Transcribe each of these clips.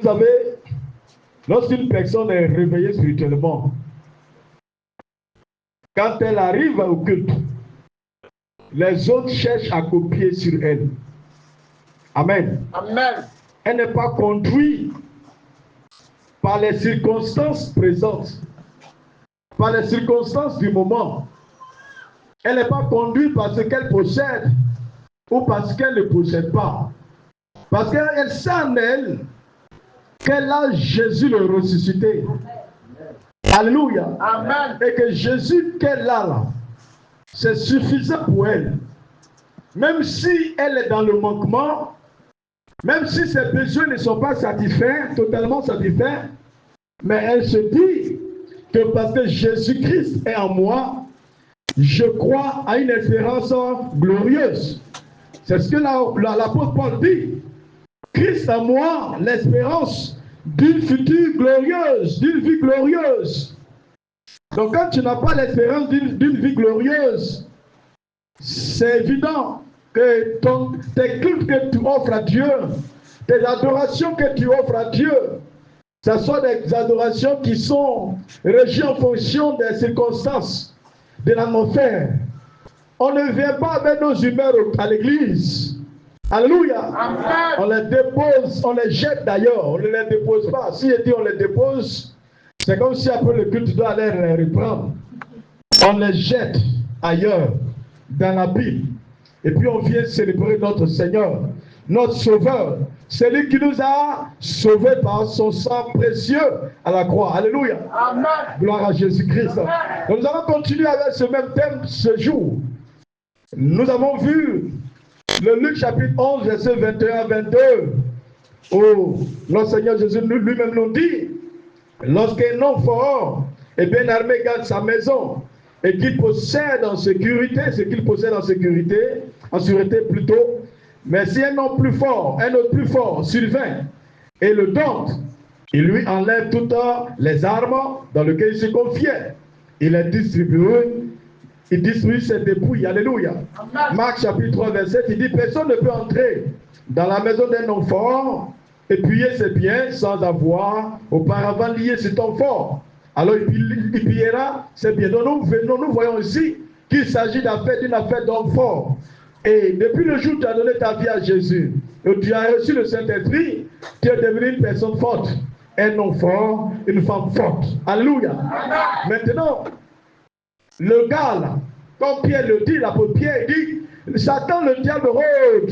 savez, lorsqu'une personne est réveillée spirituellement, quand elle arrive au culte, les autres cherchent à copier sur elle. Amen. Amen. Elle n'est pas conduite par les circonstances présentes, par les circonstances du moment. Elle n'est pas conduite par ce qu'elle possède ou parce qu'elle ne possède pas. Parce qu'elle sent en elle qu'elle a Jésus le ressuscité. Alléluia. Amen. Et que Jésus qu'elle a là, c'est suffisant pour elle. Même si elle est dans le manquement, même si ses besoins ne sont pas satisfaits, totalement satisfaits, mais elle se dit que parce que Jésus-Christ est en moi, je crois à une espérance glorieuse. C'est ce que l'apôtre Paul dit. Christ en moi, l'espérance d'une future glorieuse, d'une vie glorieuse. Donc quand tu n'as pas l'espérance d'une vie glorieuse, c'est évident que tes cultes que tu offres à Dieu, tes adorations que tu offres à Dieu, ce sont des adorations qui sont régies en fonction des circonstances de l'atmosphère. On ne vient pas avec nos humeurs à l'église. Alléluia. Amen. On les dépose, on les jette d'ailleurs, on ne les dépose pas. Si je dis on les dépose, c'est comme si après le culte doit aller les reprendre. On les jette ailleurs, dans la Bible. Et puis on vient célébrer notre Seigneur, notre Sauveur, celui qui nous a sauvés par son sang précieux à la croix. Alléluia. Amen. Gloire à Jésus-Christ. Donc nous allons continuer avec ce même thème ce jour. Nous avons vu le Luc chapitre 11, verset 21 à 22, où notre Seigneur Jésus lui-même nous dit, lorsqu'un homme fort et bien armé garde sa maison, et qu'il possède en sécurité, ce qu'il possède en sécurité, en sûreté plutôt, mais si un homme plus fort, un autre plus fort survint et le dompte, il lui enlève toutes les armes dans lesquelles il se confiait. Il les distribue ses dépouilles. Alléluia. Amen. Marc chapitre 3, verset, il dit, personne ne peut entrer dans la maison d'un homme fort et piller ses biens sans avoir auparavant lié cet homme fort. Alors il pillera ses biens. Donc nous voyons ici qu'il s'agit d'une affaire d'homme fort. Et depuis le jour où tu as donné ta vie à Jésus, et tu as reçu le Saint-Esprit, tu es devenu une personne forte. Un homme fort, une femme forte. Alléluia. Amen. Maintenant, le gars là, comme Pierre le dit, l'apôtre Pierre dit, Satan le diable rôde,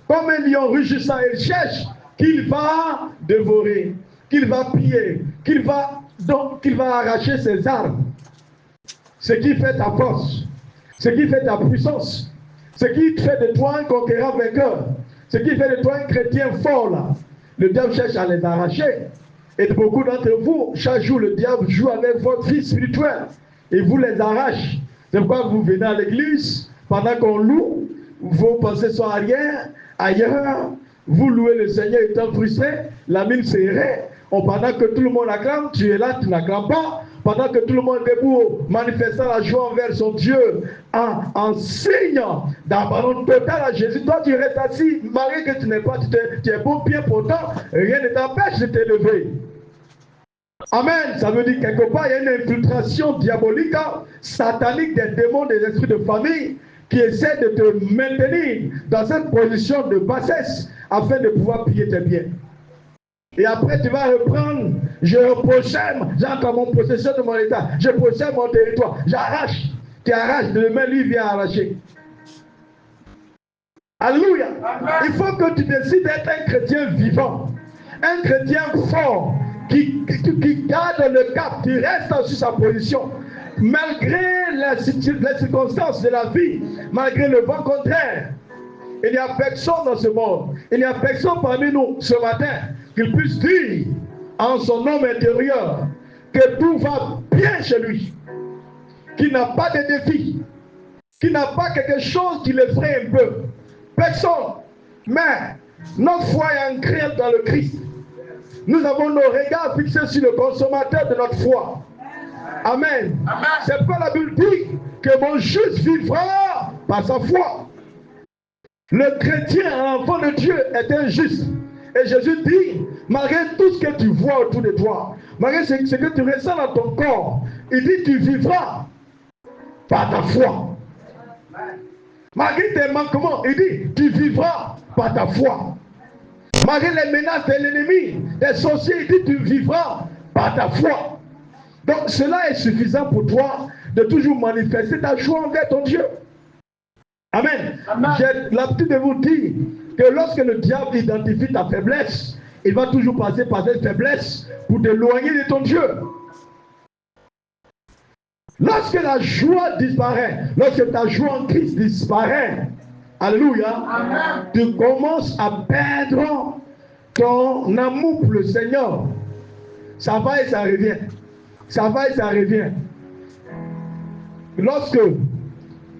comme un lion rugissant, il cherche qu'il va dévorer, qu'il va piller, qu'il va arracher ses armes. Ce qui fait ta force, ce qui fait ta puissance, ce qui fait de toi un conquérant vainqueur, ce qui fait de toi un chrétien fort là, le diable cherche à les arracher. Et beaucoup d'entre vous, chaque jour, le diable joue avec votre vie spirituelle et vous les arrache. C'est pourquoi vous venez à l'église, pendant qu'on loue, vos pensées sont ailleurs, vous louez le Seigneur étant frustré, la mine serrée. Pendant que tout le monde acclame, tu es là, tu n'acclames pas. Pendant que tout le monde est debout, manifestant la joie envers son Dieu, en signe d'abandon total à Jésus, toi tu restes assis, malgré que tu n'es pas, tu es bon pied pourtant, rien ne t'empêche de t'élever. Amen. Ça veut dire quelque part, il y a une infiltration diabolique, satanique des démons, des esprits de famille qui essaient de te maintenir dans cette position de bassesse afin de pouvoir piller tes biens. Et après, tu vas reprendre, je possède, j'entre mon possession de mon état, je possède mon territoire, j'arrache, tu arraches, demain lui vient arracher. Alléluia. Il faut que tu décides d'être un chrétien vivant, un chrétien fort, qui garde le cap, qui reste sur sa position, malgré les circonstances de la vie, malgré le vent contraire. Il n'y a personne dans ce monde, il n'y a personne parmi nous ce matin qu'il puisse dire en son homme intérieur que tout va bien chez lui, qu'il n'a pas de défi, qu'il n'a pas quelque chose qui l'effraie un peu. Personne. Mais notre foi est ancrée dans le Christ. Nous avons nos regards fixés sur le consommateur de notre foi. Amen. Amen. C'est pourquoi la Bible dit que mon juste vivra par sa foi. Le chrétien, l'enfant de Dieu, est un juste. Et Jésus dit, malgré tout ce que tu vois autour de toi, malgré ce que tu ressens dans ton corps, il dit, tu vivras par ta foi. Malgré tes manquements, il dit, tu vivras par ta foi. Malgré les menaces de l'ennemi, des sorciers, il dit, tu vivras par ta foi. Donc cela est suffisant pour toi de toujours manifester ta joie envers ton Dieu. Amen. J'ai l'habitude de vous dire que lorsque le diable identifie ta faiblesse, il va toujours passer par cette faiblesse pour t'éloigner de ton Dieu. Lorsque la joie disparaît, lorsque ta joie en Christ disparaît, alléluia, tu commences à perdre ton amour pour le Seigneur. Ça va et ça revient. Ça va et ça revient. Lorsque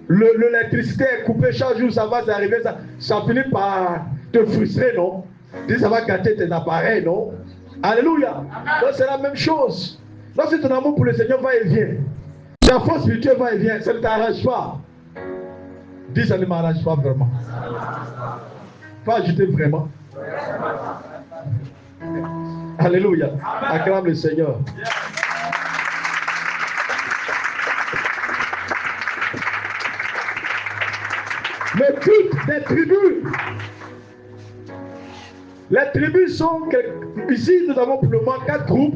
l'électricité est coupée chaque jour, ça va, ça arrive, ça finit par te frustrer, non? Ça va gâter tes appareils, non? Alléluia. Donc c'est la même chose. Lorsque ton amour pour le Seigneur va et vient, ta force spirituelle va et vient, ça ne t'arrange pas. Dis, ça ne m'arrange pas vraiment. Faut ajouter vraiment. Alléluia. Acclame le Seigneur. Le but des tribus. Les tribus sont, ici nous avons pour le moment 4 groupes,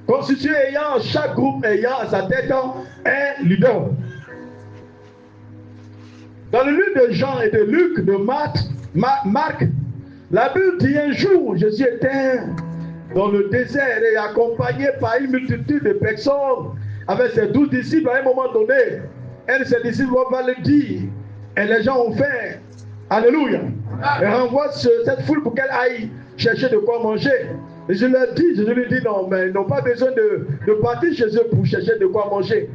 constitués ayant, chaque groupe ayant à sa tête un leader. Dans le livre de Jean et de Luc, de Marc, la Bible dit un jour, Jésus était dans le désert et accompagné par une multitude de personnes avec ses 12 disciples. À un moment donné, un de ses disciples va le dire. Et les gens ont fait, alléluia, et renvoie cette foule pour qu'elle aille chercher de quoi manger. Et je leur lui dis, non, mais ils n'ont pas besoin de partir chez eux pour chercher de quoi manger.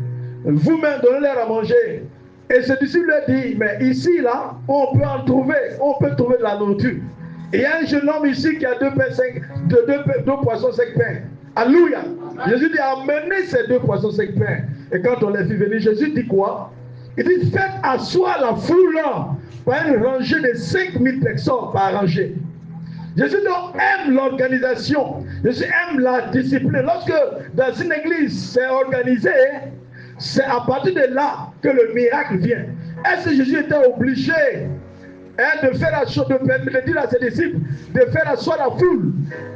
Vous-même, donnez-leur à manger. Et ce disciple leur dit, mais ici, là, on peut trouver de la nourriture. Et il y a un jeune homme ici qui a 2 poissons 5 pains. Alléluia. Jésus dit, amenez ces 2 poissons 5 pains. Et quand on les fit venir, Jésus dit quoi? Il dit, faites asseoir la foule par une rangée de 5000 personnes par rangée. Jésus donc aime l'organisation. Jésus aime la discipline. Lorsque dans une église c'est organisé, c'est à partir de là que le miracle vient. Est-ce que Jésus était obligé de faire la chose, de dire à ses disciples, de faire asseoir la foule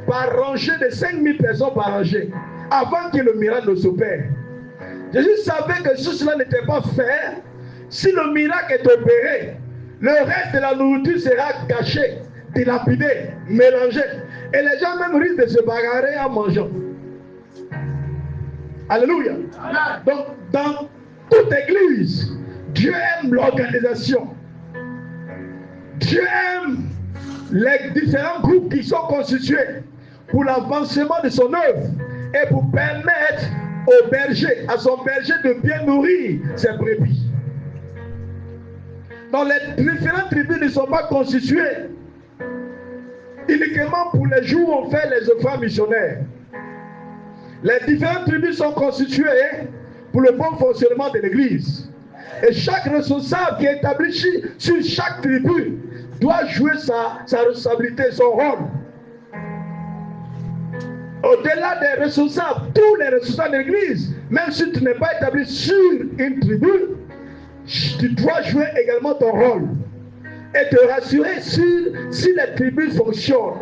par rangée de 5000 personnes par rangée, avant que le miracle ne s'opère? Jésus savait que si cela n'était pas fait, si le miracle est opéré, le reste de la nourriture sera gâché, dilapidé, mélangé. Et les gens même risquent de se bagarrer en mangeant. Alléluia. Donc, dans toute église, Dieu aime l'organisation. Dieu aime les différents groupes qui sont constitués pour l'avancement de son œuvre et pour permettre au berger, à son berger de bien nourrir ses brebis. Donc les différentes tribus ne sont pas constituées uniquement pour les jours où on fait les offrandes missionnaires. Les différentes tribus sont constituées pour le bon fonctionnement de l'église. Et chaque responsable qui est établi sur chaque tribu doit jouer sa responsabilité, son rôle. Au-delà des responsables, tous les responsables de l'église, même si tu n'es pas établi sur une tribu, tu dois jouer également ton rôle et te rassurer si les tribus fonctionnent.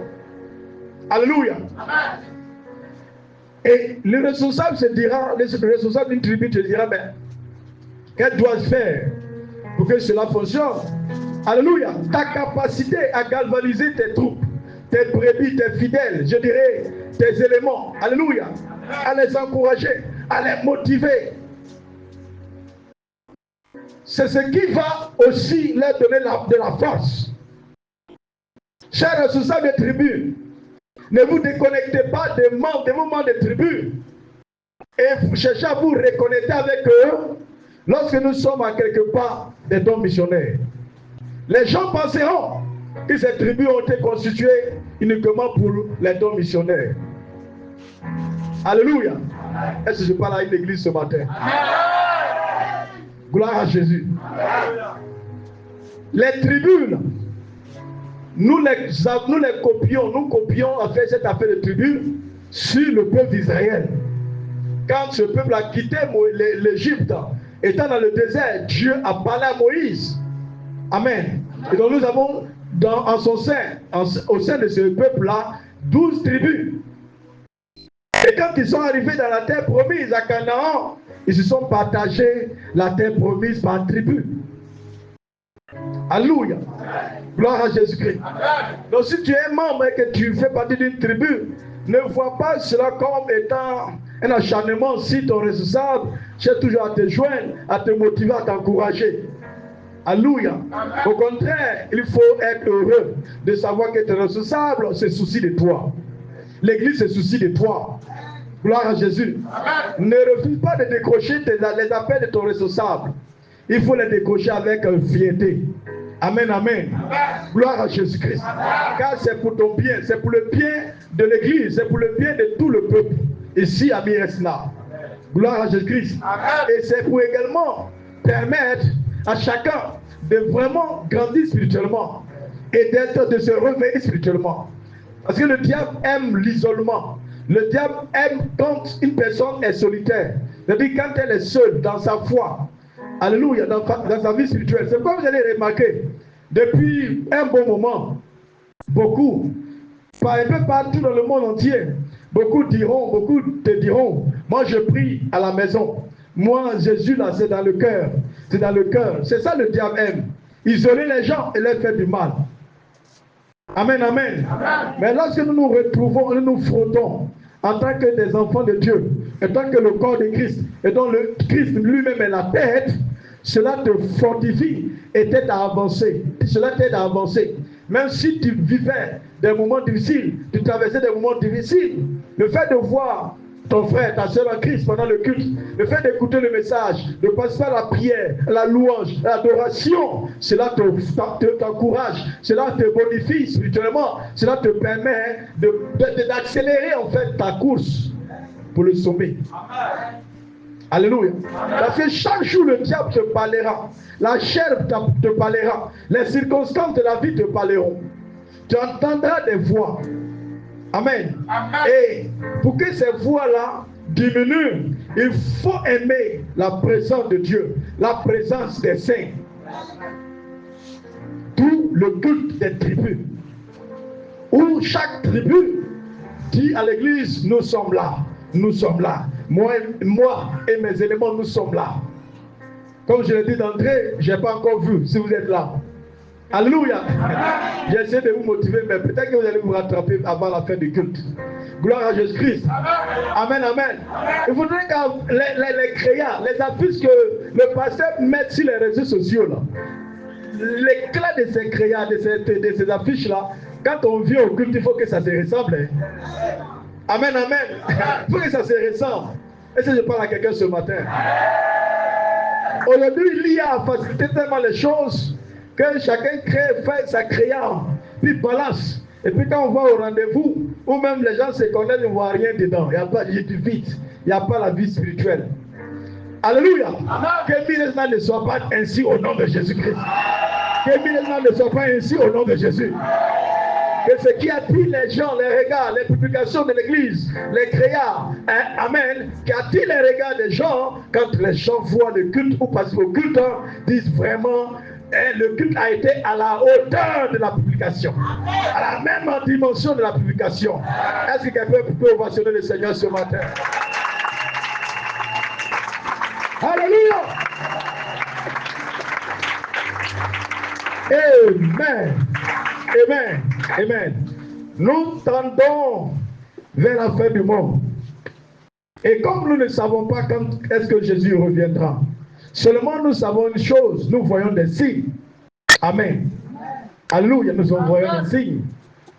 Alléluia. Et le responsable se dira, le responsable d'une tribu te dira, mais qu'est-ce que tu dois faire pour que cela fonctionne? Alléluia. Ta capacité à galvaniser tes troupes, tes brebis, tes fidèles, je dirais, tes éléments. Alléluia. À les encourager, à les motiver. C'est ce qui va aussi leur donner de la force. Chers responsables des tribus, ne vous déconnectez pas des membres de tribus et cherchez à vous reconnecter avec eux lorsque nous sommes à quelque part des dons missionnaires. Les gens penseront que ces tribus ont été constituées uniquement pour les dons missionnaires. Alléluia. Est-ce que je parle à une église ce matin? Gloire à Jésus. Les tribus nous les copions en fait cette affaire de tribus sur le peuple d'Israël. Quand ce peuple a quitté l'Égypte, étant dans le désert, Dieu a parlé à Moïse. Amen. Et donc nous avons au sein de ce peuple-là, 12 tribus. Et quand ils sont arrivés dans la terre promise à Canaan, ils se sont partagés la terre promise par tribu. Alléluia. Gloire à Jésus-Christ. Donc si tu es membre et que tu fais partie d'une tribu, ne vois pas cela comme étant un acharnement. Si ton responsable cherche toujours à te joindre, à te motiver, à t'encourager. Alléluia. Au contraire, il faut être heureux de savoir que ton responsable se soucie de toi. L'église se soucie de toi. Gloire à Jésus. Amen. Ne refuse pas de décrocher les appels de ton responsable. Il faut les décrocher avec fierté. Amen, amen. Amen. Gloire à Jésus-Christ. Car c'est pour ton bien, c'est pour le bien de l'église, c'est pour le bien de tout le peuple. Ici à Miresna. Gloire à Jésus-Christ. Et c'est pour également permettre à chacun de vraiment grandir spirituellement et de se réveiller spirituellement. Parce que le diable aime l'isolement. Le diable aime quand une personne est solitaire. C'est-à-dire quand elle est seule dans sa foi. Alléluia, dans sa vie spirituelle. C'est comme vous allez remarquer, depuis un bon moment, beaucoup, un peu partout dans le monde entier, beaucoup te diront, moi je prie à la maison. Moi, Jésus là, c'est dans le cœur. C'est dans le cœur. C'est ça le diable aime. Isoler les gens et leur faire du mal. Amen, amen. Amen. Mais lorsque nous nous retrouvons, nous nous frottons en tant que des enfants de Dieu, en tant que le corps de Christ, et dont le Christ lui-même est la tête, cela te fortifie et t'aide à avancer. Cela t'aide à avancer. Même si tu vivais des moments difficiles, tu traversais des moments difficiles, le fait de voir ton frère, ta soeur en Christ pendant le culte, le fait d'écouter le message, de passer à la prière, la louange, l'adoration, cela t'encourage, cela te bonifie spirituellement, cela te permet d'accélérer en fait ta course pour le sommet. Amen. Alléluia. Amen. Parce que chaque jour le diable te parlera, la chair te parlera, les circonstances de la vie te parleront. Tu entendras des voix. Amen. Amen. Et pour que ces voix-là diminuent, il faut aimer la présence de Dieu, la présence des saints. Tout le culte des tribus, où chaque tribu dit à l'église, nous sommes là, nous sommes là. Moi et mes éléments, nous sommes là. Comme je l'ai dit d'entrée, je n'ai pas encore vu si vous êtes là. Alléluia. J'essaie de vous motiver, mais peut-être que vous allez vous rattraper avant la fin du culte. Gloire à Jésus-Christ. Amen, amen. Il faudrait que les créas, les affiches que le pasteur met sur les réseaux sociaux, là, l'éclat de ces créas, de ces affiches-là, quand on vient au culte, il faut que ça se ressemble. Amen, amen. Il faut que ça se ressemble. Est-ce que je parle à quelqu'un ce matin? Aujourd'hui, il y a facilité tellement les choses que chacun fait sa créa, puis balance. Et puis quand on va au rendez-vous, ou même les gens se connaissent, ils ne voient rien dedans. Il n'y a pas du vide. Il n'y a pas la vie spirituelle. Alléluia. Que Miresna ne soit pas ainsi au nom de Jésus-Christ. Que Miresna ne soit pas ainsi au nom de Jésus. Que ce qui attire les gens, les regards, les publications de l'église, les créas, amen, qui attire les regards des gens, quand les gens voient le culte ou passent au culte, disent vraiment, le culte a été à la hauteur de la publication, à la même dimension de la publication. Est-ce que quelqu'un peut ovationner le Seigneur ce matin? Alléluia! Amen. Amen. Amen. Nous tendons vers la fin du monde. Et comme nous ne savons pas quand est-ce que Jésus reviendra, seulement nous savons une chose, nous voyons des signes. Amen. Alléluia, nous voyons des signes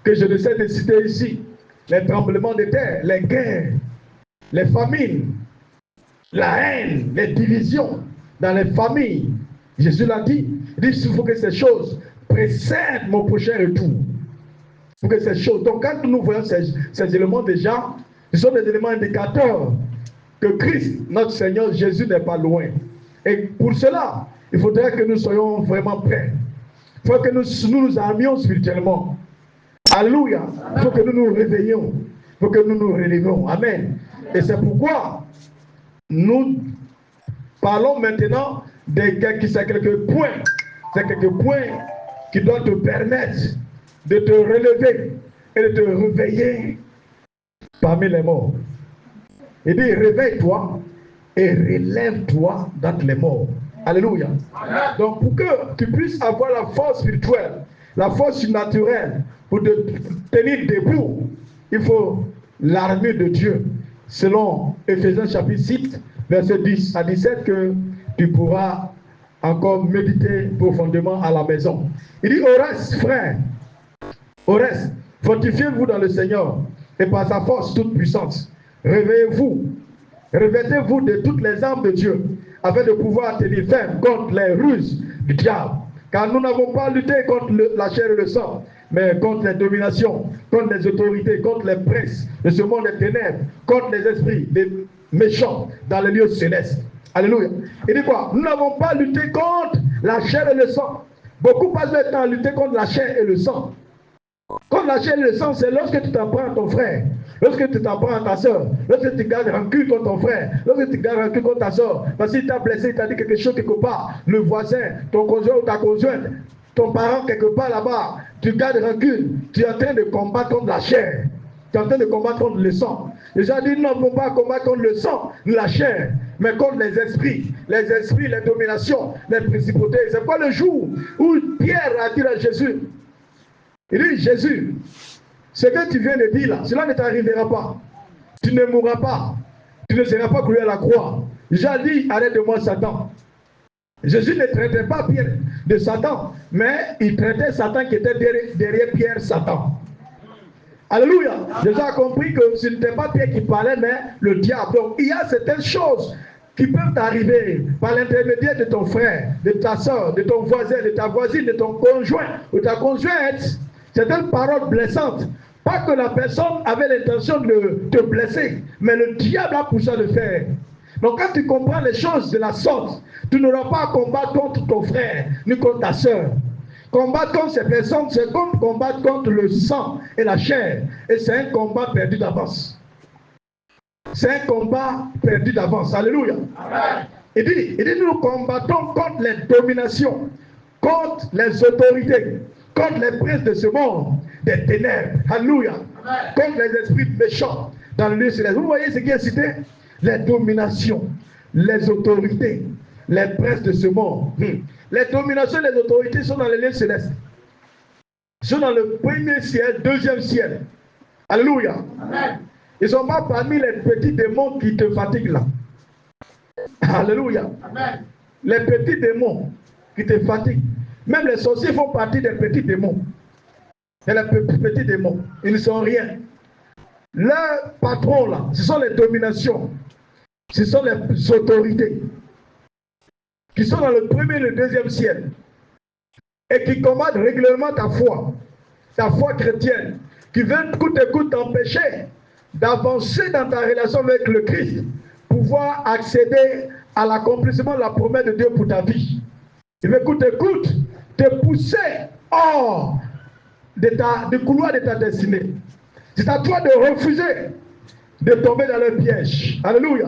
que je ne sais de citer ici. Les tremblements de terre, les guerres, les famines, la haine, les divisions dans les familles. Jésus l'a dit. Il dit, il faut que ces choses précèdent mon prochain retour. Il faut que ces choses. Donc quand nous voyons ces éléments déjà, ce sont des éléments indicateurs que Christ, notre Seigneur Jésus, n'est pas loin. Et pour cela, il faudrait que nous soyons vraiment prêts. Il faut que nous armions spirituellement. Alléluia. Il faut que nous nous réveillions. Il faut que nous nous relèvions. Amen. Et c'est pourquoi nous parlons maintenant de quelques points. C'est quelques points qui doivent te permettre de te relever et de te réveiller parmi les morts. Il dit, réveille-toi et relève-toi d'entre les morts. Alléluia. Amen. Donc, pour que tu puisses avoir la force spirituelle, la force surnaturelle, pour te tenir debout, il faut l'armure de Dieu. Selon Éphésiens chapitre 6, verset 10 à 17, que tu pourras encore méditer profondément à la maison. Il dit, au reste, frère, au reste, fortifiez-vous dans le Seigneur et par sa force toute puissance. Réveillez-vous, revêtez-vous de toutes les armes de Dieu, afin de pouvoir tenir ferme contre les ruses du diable. Car nous n'avons pas lutté contre la chair et le sang, mais contre les dominations, contre les autorités, contre les princes de ce monde des ténèbres, contre les esprits des méchants dans les lieux célestes. Alléluia. Il dit quoi? Nous n'avons pas lutté contre la chair et le sang. Beaucoup passent le temps à lutter contre la chair et le sang. Contre la chair et le sang, c'est lorsque tu t'en prends à ton frère, lorsque tu t'en prends à ta soeur, lorsque tu gardes rancune contre ton frère, lorsque tu gardes rancune contre ta soeur, parce qu'il t'a blessé, il t'a dit quelque chose quelque part, le voisin, ton conjoint ou ta conjointe, ton parent quelque part là-bas, tu gardes rancune, tu es en train de combattre contre la chair, tu es en train de combattre contre le sang. Les gens disent non, ne pas combattre contre le sang, la chair, mais contre les esprits, les dominations, les principautés. C'est quoi le jour où Pierre a dit à Jésus? Il dit, Jésus, ce que tu viens de dire là, cela ne t'arrivera pas. Tu ne mourras pas. Tu ne seras pas cloué à la croix. J'ai dit, arrête de moi Satan. Jésus ne traitait pas Pierre de Satan, mais il traitait Satan qui était derrière Pierre, Satan. Alléluia. Jésus a compris que ce n'était pas Pierre qui parlait, mais le diable. Donc il y a certaines choses qui peuvent t'arriver par l'intermédiaire de ton frère, de ta soeur, de ton voisin, de ta voisine, de ton conjoint ou ta conjointe. Certaines paroles blessantes. Pas que la personne avait l'intention de te blesser, mais le diable a poussé à le faire. Donc quand tu comprends les choses de la sorte, tu n'auras pas à combattre contre ton frère, ni contre ta soeur. Combattre contre ces personnes, c'est comme combattre contre le sang et la chair. Et c'est un combat perdu d'avance. C'est un combat perdu d'avance. Alléluia. Amen. Il dit, nous combattons contre les dominations, contre les autorités, contre les princes de ce monde, des ténèbres. Alléluia. Amen. Contre les esprits méchants dans le lieu céleste. Vous voyez ce qui est cité? Les dominations, les autorités, les princes de ce monde. Les dominations et les autorités sont dans les lieux célestes. Ils sont dans le premier ciel, deuxième ciel. Alléluia. Amen. Ils ne sont pas parmi les petits démons qui te fatiguent là. Alléluia. Amen. Les petits démons qui te fatiguent. Même les sorciers font partie des petits démons. Et les petits démons, ils ne sont rien. Leurs patrons là, ce sont les dominations. Ce sont les autorités qui sont dans le premier et le deuxième ciel et qui combattent régulièrement ta foi chrétienne, qui veulent coûte que coûte t'empêcher d'avancer dans ta relation avec le Christ, pouvoir accéder à l'accomplissement de la promesse de Dieu pour ta vie. Il veut coûte que coûte te pousser hors du couloir de ta destinée. C'est à toi de refuser de tomber dans le piège. Alléluia.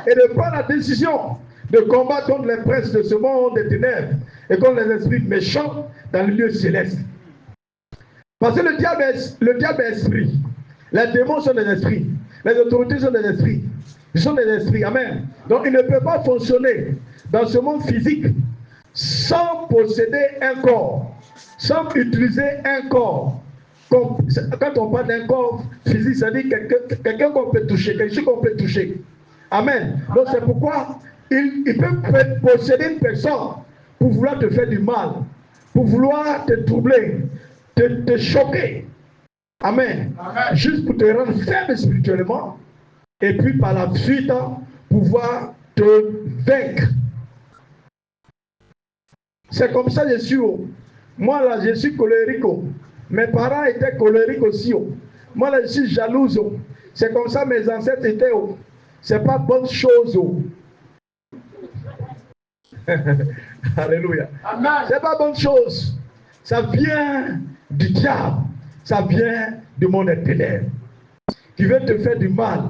Et de prendre la décision de combattre contre les princes de ce monde des ténèbres et contre les esprits méchants dans le lieu céleste. Parce que le diable est esprit. Les démons sont des esprits. Les autorités sont des esprits. Ils sont des esprits. Amen. Donc ils ne peuvent pas fonctionner dans ce monde physique sans posséder un corps, sans utiliser un corps. Quand on parle d'un corps physique, ça dit quelqu'un qu'on peut toucher, quelque chose qu'on peut toucher. Amen. Donc c'est pourquoi il peut posséder une personne pour vouloir te faire du mal, pour vouloir te troubler, te choquer. Amen. Amen. Juste pour te rendre faible spirituellement et puis par la suite pouvoir te vaincre. C'est comme ça que je suis. Moi là, je suis colérique. Mes parents étaient colériques aussi. Moi là, je suis jalouse. C'est comme ça mes ancêtres étaient. C'est pas bonne chose. Alléluia. Amen. C'est pas bonne chose. ça vient du diable, ça vient du monde des ténèbres, qui veut te faire du mal.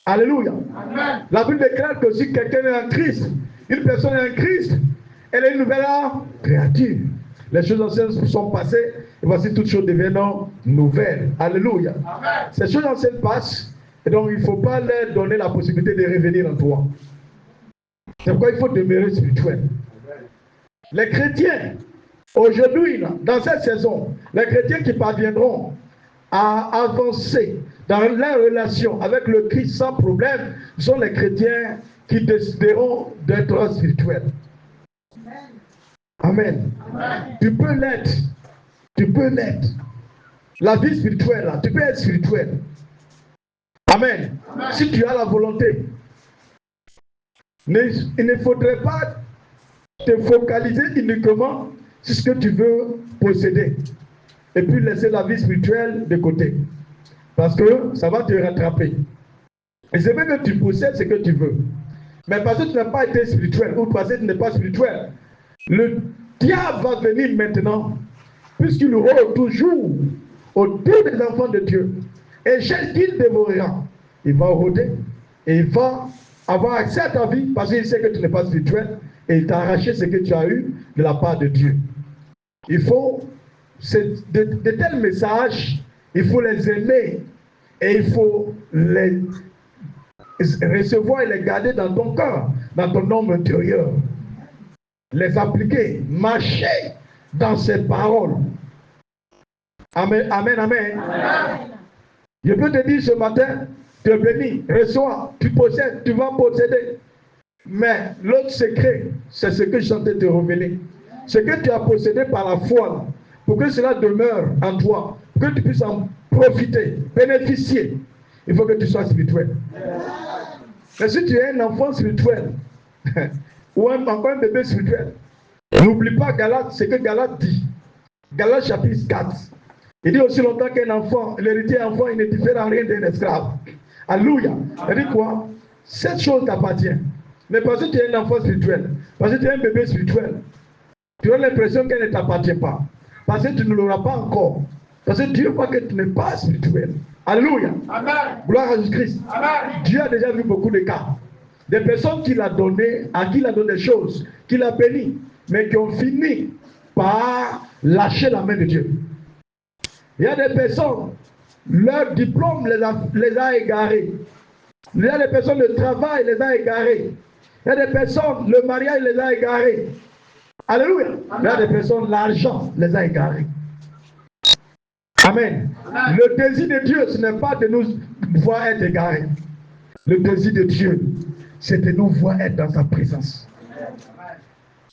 Alléluia. Amen. La Bible déclare que si quelqu'un est en Christ, une personne est en Christ, elle est une nouvelle créature. Les choses anciennes sont passées, et voici toutes choses deviennent nouvelles. Alléluia. Amen. Ces choses anciennes passent, et donc il ne faut pas leur donner la possibilité de revenir en toi. C'est pourquoi il faut demeurer spirituel. Les chrétiens, aujourd'hui, dans cette saison, les chrétiens qui parviendront à avancer dans leur relation avec le Christ sans problème sont les chrétiens qui décideront d'être spirituels. Amen. Amen. Tu peux l'être. Tu peux l'être. La vie spirituelle, là, tu peux être spirituel. Amen. Amen. Si tu as la volonté. Mais il ne faudrait pas te focaliser uniquement sur ce que tu veux posséder. Et puis laisser la vie spirituelle de côté. Parce que ça va te rattraper. Et c'est vrai que tu possèdes ce que tu veux. Mais parce que tu n'as pas été spirituel, ou parce que tu n'es pas spirituel, le diable va venir maintenant, puisqu'il rôde toujours autour des enfants de Dieu. Et chaque qu'il dévorera, il va rôder et il va avoir accès à ta vie parce qu'il sait que tu n'es pas spirituel et il t'a arraché ce que tu as eu de la part de Dieu. Il faut de tels messages, il faut les aimer et il faut les recevoir et les garder dans ton cœur, dans ton homme intérieur. Les appliquer, marcher dans ces paroles. Amen, amen, amen. Amen. Je peux te dire ce matin, tu es béni, reçois, tu possèdes, tu vas posséder. Mais l'autre secret, c'est ce que je suis en train de te révéler. Ce que tu as possédé par la foi, pour que cela demeure en toi, pour que tu puisses en profiter, bénéficier, il faut que tu sois spirituel. Mais si tu es un enfant spirituel, ou encore un bébé spirituel, n'oublie pas Galate, ce que Galate dit. Galate chapitre 4. Il dit aussi longtemps qu'un enfant, l'héritier enfant, il ne diffère en rien d'un esclave. Alléluia. Il dit quoi? Cette chose t'appartient. Mais parce que tu es un enfant spirituel, parce que tu es un bébé spirituel, tu as l'impression qu'elle ne t'appartient pas. Parce que tu ne l'auras pas encore. Parce que Dieu voit que tu n'es pas spirituel. Alléluia. Amen. Gloire à Jésus-Christ. Dieu a déjà vu beaucoup de cas. Des personnes qu'il a donné, à qui il a donné des choses, qu'il a béni, mais qui ont fini par lâcher la main de Dieu. Il y a des personnes, leur diplôme les a égarés. Il y a des personnes, le travail les a égarés. Il y a des personnes, le mariage les a égarés. Alléluia. Il y a des personnes, l'argent les a égarés. Amen. Amen. Le désir de Dieu, ce n'est pas de nous voir être égarés. Le désir de Dieu, c'est de nous voir être dans sa présence.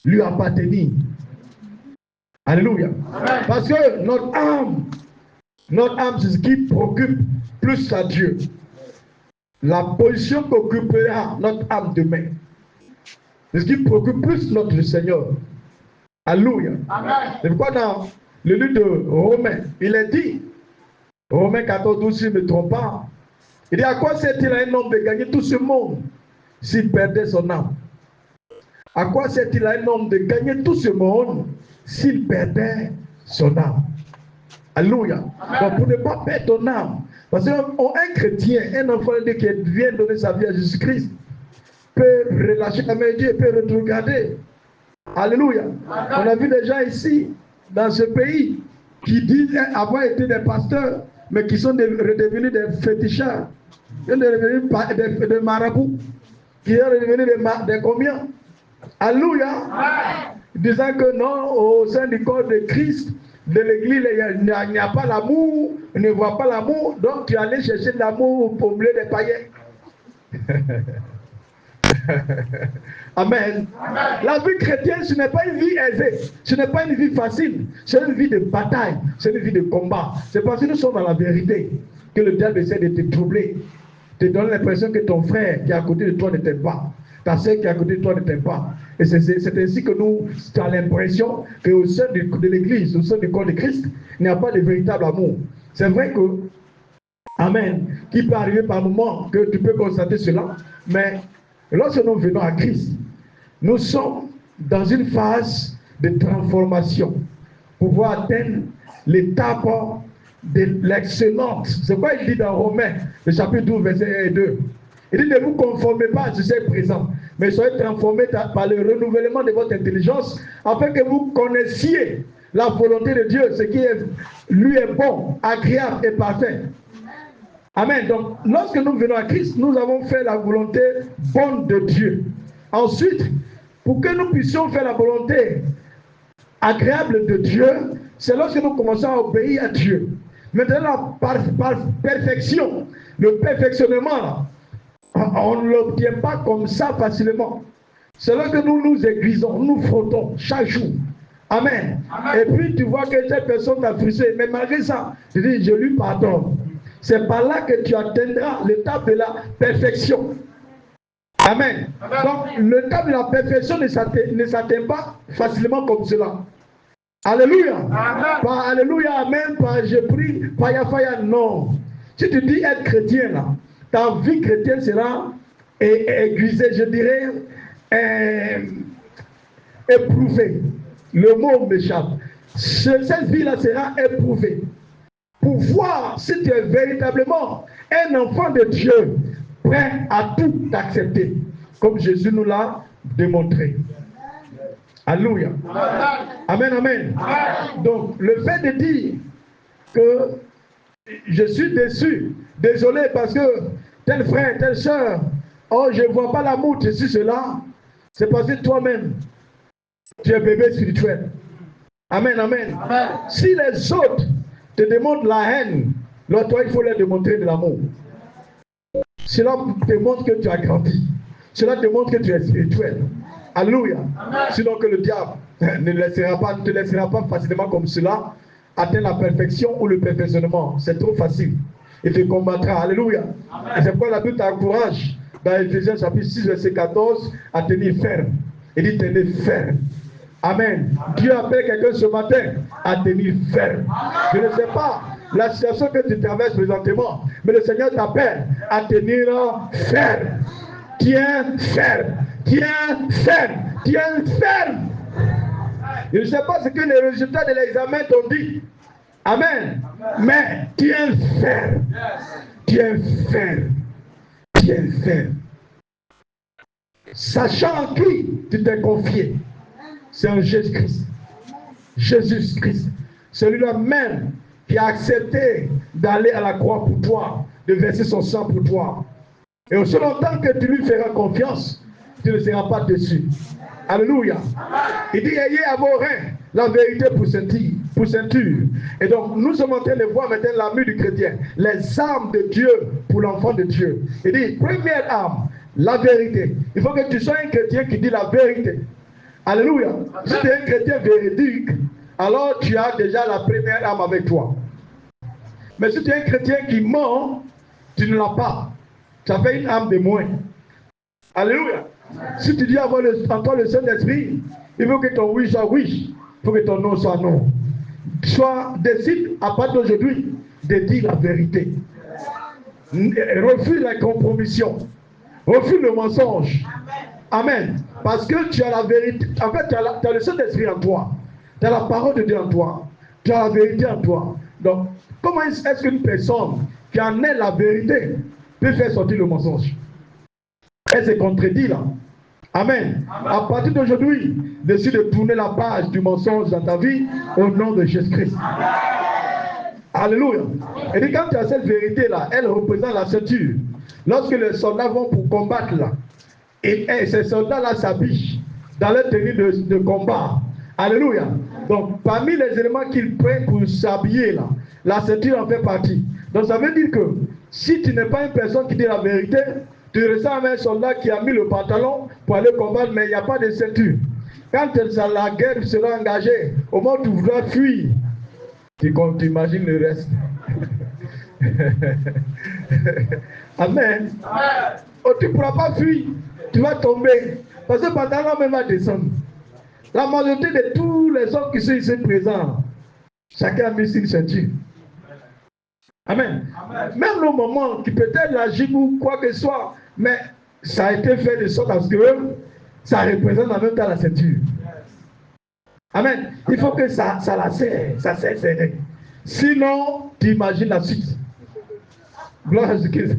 Lui appartenir. Alléluia. Amen. Parce que notre âme, c'est ce qui préoccupe plus à Dieu. La position qu'occupera notre âme demain, c'est ce qui préoccupe plus notre Seigneur. Alléluia. C'est pourquoi dans le livre de Romains, il est dit, Romains 14, 12, si je ne me trompe pas, il dit à quoi sert-il à un homme de gagner tout ce monde s'il perdait son âme? À quoi sert-il à un homme de gagner tout ce monde s'il perdait son âme? Alléluia. Donc pour ne pas perdre ton âme, parce qu'un chrétien, un enfant de Dieu qui vient donner sa vie à Jésus-Christ, peut relâcher la main de Dieu, peut regarder. Alléluia. On a vu des gens ici, dans ce pays, qui disent avoir été des pasteurs, mais qui sont redevenus des fétichards, qui sont devenus des marabouts, qui sont devenus des combien? Alléluia. Disant que non, au sein du corps de Christ, de l'église, il n'y a pas l'amour, on ne voit pas l'amour, donc tu allais chercher de l'amour pour bleu des païens. Amen. Amen. La vie chrétienne, ce n'est pas une vie aisée, ce n'est pas une vie facile, c'est une vie de bataille, c'est une vie de combat. C'est parce que nous sommes dans la vérité que le diable essaie de te troubler, te donner l'impression que ton frère qui est à côté de toi ne t'aime pas, ta soeur qui est à côté de toi ne t'aime pas. Et c'est ainsi que nous, tu as l'impression qu'au sein de l'église, au sein du corps de Christ, il n'y a pas de véritable amour. C'est vrai que, amen, qui peut arriver par moment que tu peux constater cela, mais lorsque nous venons à Christ, nous sommes dans une phase de transformation pouvoir atteindre l'étape de l'excellence. C'est quoi il dit dans Romains, le chapitre 12, verset 1 et 2. Il dit, ne vous conformez pas à ce siècle présent, mais soyez transformés par le renouvellement de votre intelligence, afin que vous connaissiez la volonté de Dieu, ce qui lui est bon, agréable et parfait. Amen. Donc, lorsque nous venons à Christ, nous avons fait la volonté bonne de Dieu. Ensuite, pour que nous puissions faire la volonté agréable de Dieu, c'est lorsque nous commençons à obéir à Dieu. Maintenant, par perfection, le perfectionnement, on ne l'obtient pas comme ça facilement. C'est là que nous nous aiguisons, nous frottons chaque jour. Amen. Amen. Et puis tu vois que cette personne t'a frustré, mais malgré ça, tu dis, je lui pardonne. C'est par là que tu atteindras l'étape de la perfection. Amen. Amen. Donc l'étape de la perfection ne s'atteint pas facilement comme cela. Alléluia. Amen. Pas alléluia, amen, pas je prie, pas yafaya, non. Si tu dis être chrétien là, ta vie chrétienne sera aiguisée, je dirais, éprouvée. Le mot m'échappe. Cette vie-là sera éprouvée. Pour voir si tu es véritablement un enfant de Dieu, prêt à tout accepter, comme Jésus nous l'a démontré. Alléluia. Amen, amen. Donc, le fait de dire que je suis déçu, désolé parce que tel frère, telle soeur, oh, je ne vois pas l'amour, ceci, cela, c'est parce que toi-même, tu es bébé spirituel. Amen, amen. Amen. Si les autres te démontrent la haine, alors toi, il faut leur démontrer de l'amour. Cela te montre que tu as grandi. Cela te montre que tu es spirituel. Alléluia. Sinon que le diable ne te laissera pas facilement comme cela atteindre la perfection ou le perfectionnement. C'est trop facile. Il te combattra. Alléluia. Et c'est pourquoi la Bible t'encourage dans Éphésiens chapitre 6, verset 14 à tenir ferme. Il dit tenez ferme. Amen. Dieu appelle quelqu'un ce matin à tenir ferme. Je ne sais pas la situation que tu traverses présentement, mais le Seigneur t'appelle à tenir ferme. Tiens ferme. Tiens ferme. Tiens ferme. Je ne sais pas ce que les résultats de l'examen t'ont dit. Amen. Mais tiens ferme. Tiens ferme. Tiens ferme. Sachant en qui tu t'es confié. C'est en Jésus-Christ. Jésus-Christ. Celui-là même qui a accepté d'aller à la croix pour toi, de verser son sang pour toi. Et aussi longtemps que tu lui feras confiance, tu ne seras pas déçu. Alléluia. Il dit, ayez à vos reins la vérité pour ceinture. Et donc, nous sommes en train de voir maintenant l'armure du chrétien. Les armes de Dieu pour l'enfant de Dieu. Il dit, première arme, la vérité. Il faut que tu sois un chrétien qui dit la vérité. Alléluia. Si tu es un chrétien véridique, alors tu as déjà la première arme avec toi. Mais si tu es un chrétien qui ment, tu ne l'as pas. Ça fait une arme de moins. Alléluia. Si tu dis avoir en toi le Saint-Esprit, il faut que ton oui soit oui. Il faut que ton non soit non. Décide à partir d'aujourd'hui de dire la vérité. Refuse la compromission. Refuse le mensonge. Amen. Parce que tu as la vérité. En fait, tu as le Saint-Esprit en toi. Tu as la parole de Dieu en toi. Tu as la vérité en toi. Donc, comment est-ce qu'une personne qui en est la vérité peut faire sortir le mensonge? Elle se contredit là. Amen. À partir d'aujourd'hui, décide de tourner la page du mensonge dans ta vie au nom de Jésus-Christ. Alléluia. Et puis quand tu as cette vérité là, elle représente la ceinture. Lorsque les soldats vont pour combattre là, et ces soldats là s'habillent dans leur tenue de combat. Alléluia. Donc parmi les éléments qu'ils prennent pour s'habiller là, la ceinture en fait partie. Donc ça veut dire que si tu n'es pas une personne qui dit la vérité, tu ressembles à un soldat qui a mis le pantalon pour aller combattre, mais il n'y a pas de ceinture. Quand la guerre sera engagée, au moment où tu voudras fuir, tu imagines le reste. Amen. Oh, tu ne pourras pas fuir, tu vas tomber. Parce que le pantalon même va descendre. La majorité de tous les hommes qui sont ici présents, chacun a mis une ceinture. Amen. Amen. Même le moment qui peut-être l'agir ou quoi que ce soit, mais ça a été fait de sorte à ce que ça représente en même temps la ceinture. Amen. Il faut que ça la serre, ça serre serré. Sinon, tu imagines la suite. Gloire à Jésus-Christ.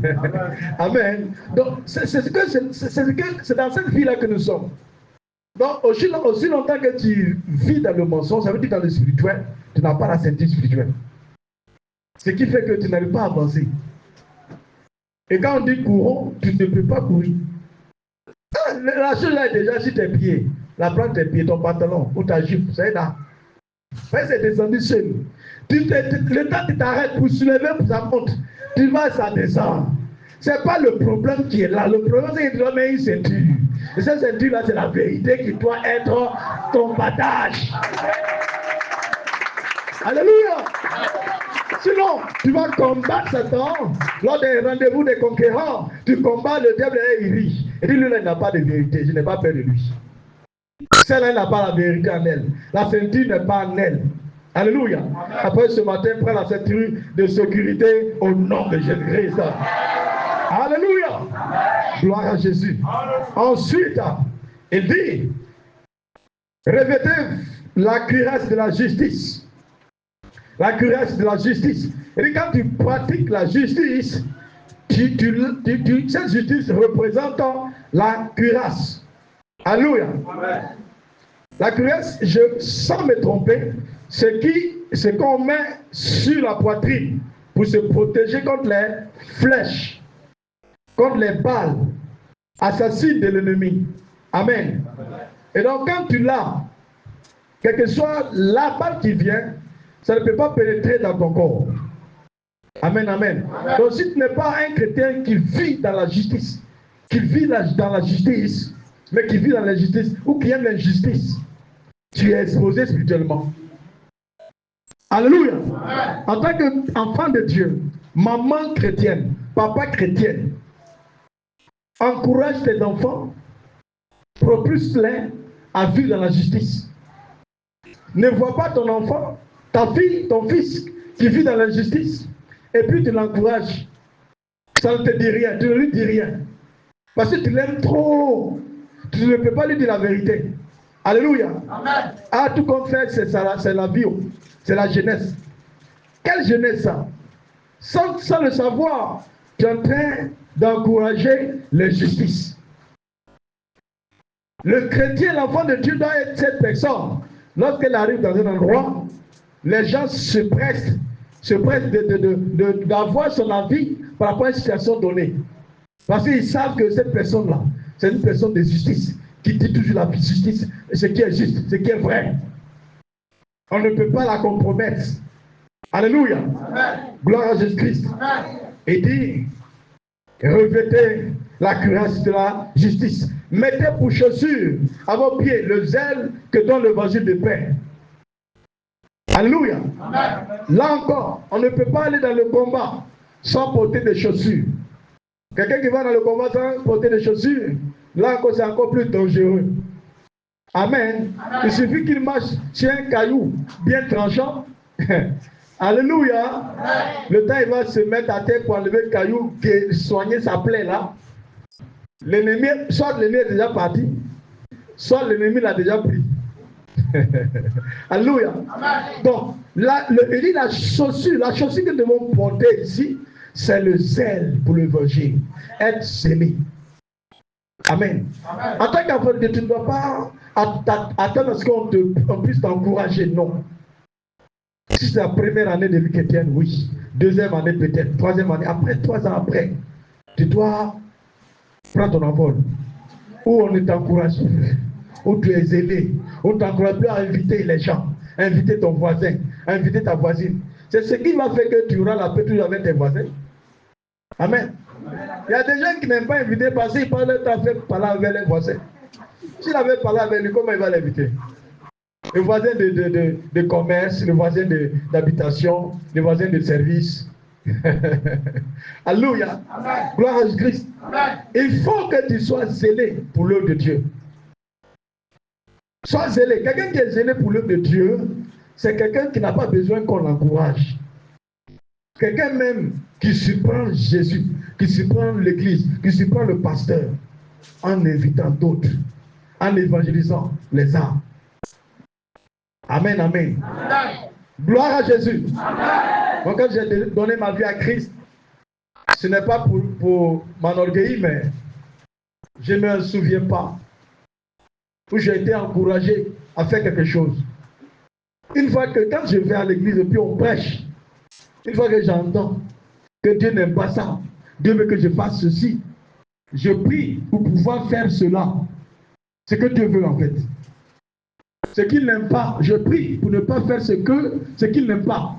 Amen. Donc, c'est dans cette vie-là que nous sommes. Donc, aussi longtemps que tu vis dans le mensonge, ça veut dire dans le spirituel, tu n'as pas la ceinture spirituelle. Ce qui fait que tu n'arrives pas à avancer. Et quand on dit courons, tu ne peux pas courir. La chose là est déjà sur tes pieds. La plante tes pieds, ton pantalon ou ta jupe, c'est là. C'est descendu chez nous. Le temps que tu t'arrêtes pour soulever pour ça monte, tu vas ça descend. Ce n'est pas le problème qui est là. Le problème, c'est que tu dois mettre une ceinture. Et cette ceinture-là, c'est la vérité qui doit être ton battage. Alléluia. Sinon, tu vas combattre Satan lors des rendez-vous des conquérants. Tu combats le diable et il rit. Et dit, lui, il n'a pas de vérité. Je n'ai pas peur de lui. Celle-là n'a pas la vérité en elle. La ceinture n'est pas en elle. Alléluia. Après ce matin, prends la ceinture de sécurité au nom de Jésus-Christ. Alléluia. Gloire à Jésus. Ensuite, il dit, revêtez la cuirasse de la justice. La cuirasse de la justice. Et quand tu pratiques la justice, cette justice représente la cuirasse. Alléluia. La cuirasse, sans me tromper, c'est ce qu'on met sur la poitrine pour se protéger contre les flèches, contre les balles assassines de l'ennemi. Amen. Et donc quand tu l'as, quelle que soit la balle qui vient, ça ne peut pas pénétrer dans ton corps. Amen, amen. Donc si tu n'es pas un chrétien qui vit dans la justice, qui vit dans la justice, mais qui vit dans la justice ou qui aime l'injustice, tu es exposé spirituellement. Alléluia. En tant qu'enfant de Dieu, maman chrétienne, papa chrétienne, encourage tes enfants, propulse-les à vivre dans la justice. Ne vois pas ton enfant, ta fille, ton fils qui vit dans l'injustice, et puis tu l'encourages. Ça ne te dit rien, tu ne lui dis rien. Parce que tu l'aimes trop. Tu ne peux pas lui dire la vérité. Alléluia. Amen. Ah, tout compte fait, c'est la vie, c'est la jeunesse. Quelle jeunesse ça? Sans le savoir, tu es en train d'encourager l'injustice. Le chrétien, l'enfant de Dieu doit être cette personne. Lorsqu'elle arrive dans un endroit, les gens se pressent d'avoir son avis par rapport à une situation donnée. Parce qu'ils savent que cette personne-là, c'est une personne de justice, qui dit toujours la justice, ce qui est juste, ce qui est vrai. On ne peut pas la compromettre. Alléluia. Amen. Gloire à Jésus-Christ. Et dit, revêtez la cuirasse de la justice. Mettez pour chaussure à vos pieds le zèle que donne l'évangile de paix. Alléluia. Amen. Là encore, on ne peut pas aller dans le combat sans porter des chaussures. Quelqu'un qui va dans le combat sans porter des chaussures, là encore, c'est encore plus dangereux. Amen. Amen. Il suffit qu'il marche sur un caillou bien tranchant. Alléluia. Amen. Le temps il va se mettre à terre pour enlever le caillou, soigner sa plaie là. L'ennemi, soit l'ennemi est déjà parti, soit l'ennemi l'a déjà pris. Alléluia. Amen. Donc, il dit la chaussure que nous devons porter ici, c'est le zèle pour l'évangile. Être zélé. Amen. Amen. En tant qu'enfant de Dieu, tu ne dois pas attendre à ce qu'on puisse t'encourager, non. Si c'est la première année de vie chrétienne, oui. Deuxième année peut-être, troisième année, après 3 ans après, tu dois prendre ton envol. Où on ne t'encourage plus, où tu es zélé, où on ne t'encourage plus à inviter les gens, inviter ton voisin, inviter ta voisine. C'est ce qui va faire que tu auras la paix toujours avec tes voisins. Amen. Il y a des gens qui n'aiment pas inviter parce qu'ils parlent de fait parler avec les voisins. S'il avait parlé avec lui, comment il va l'inviter? Le voisin de commerce, le voisin d'habitation, le voisin de service. Alléluia. Gloire à Jésus-Christ. Il faut que tu sois zélé pour l'œuvre de Dieu. Sois zélé. Quelqu'un qui est zélé pour l'œuvre de Dieu, c'est quelqu'un qui n'a pas besoin qu'on l'encourage. Quelqu'un même qui surprend Jésus, qui surprend l'église, qui surprend le pasteur, en invitant d'autres, en évangélisant les âmes. Amen, amen. Gloire à Jésus. Moi, quand j'ai donné ma vie à Christ, ce n'est pas pour m'enorgueillir, mais je ne me souviens pas où j'ai été encouragé à faire quelque chose. Une fois que quand je vais à l'église et puis on prêche, une fois que j'entends que Dieu n'aime pas ça, Dieu veut que je fasse ceci, je prie pour pouvoir faire cela. C'est ce que Dieu veut en fait. Ce qu'il n'aime pas, je prie pour ne pas faire ce qu'il n'aime pas.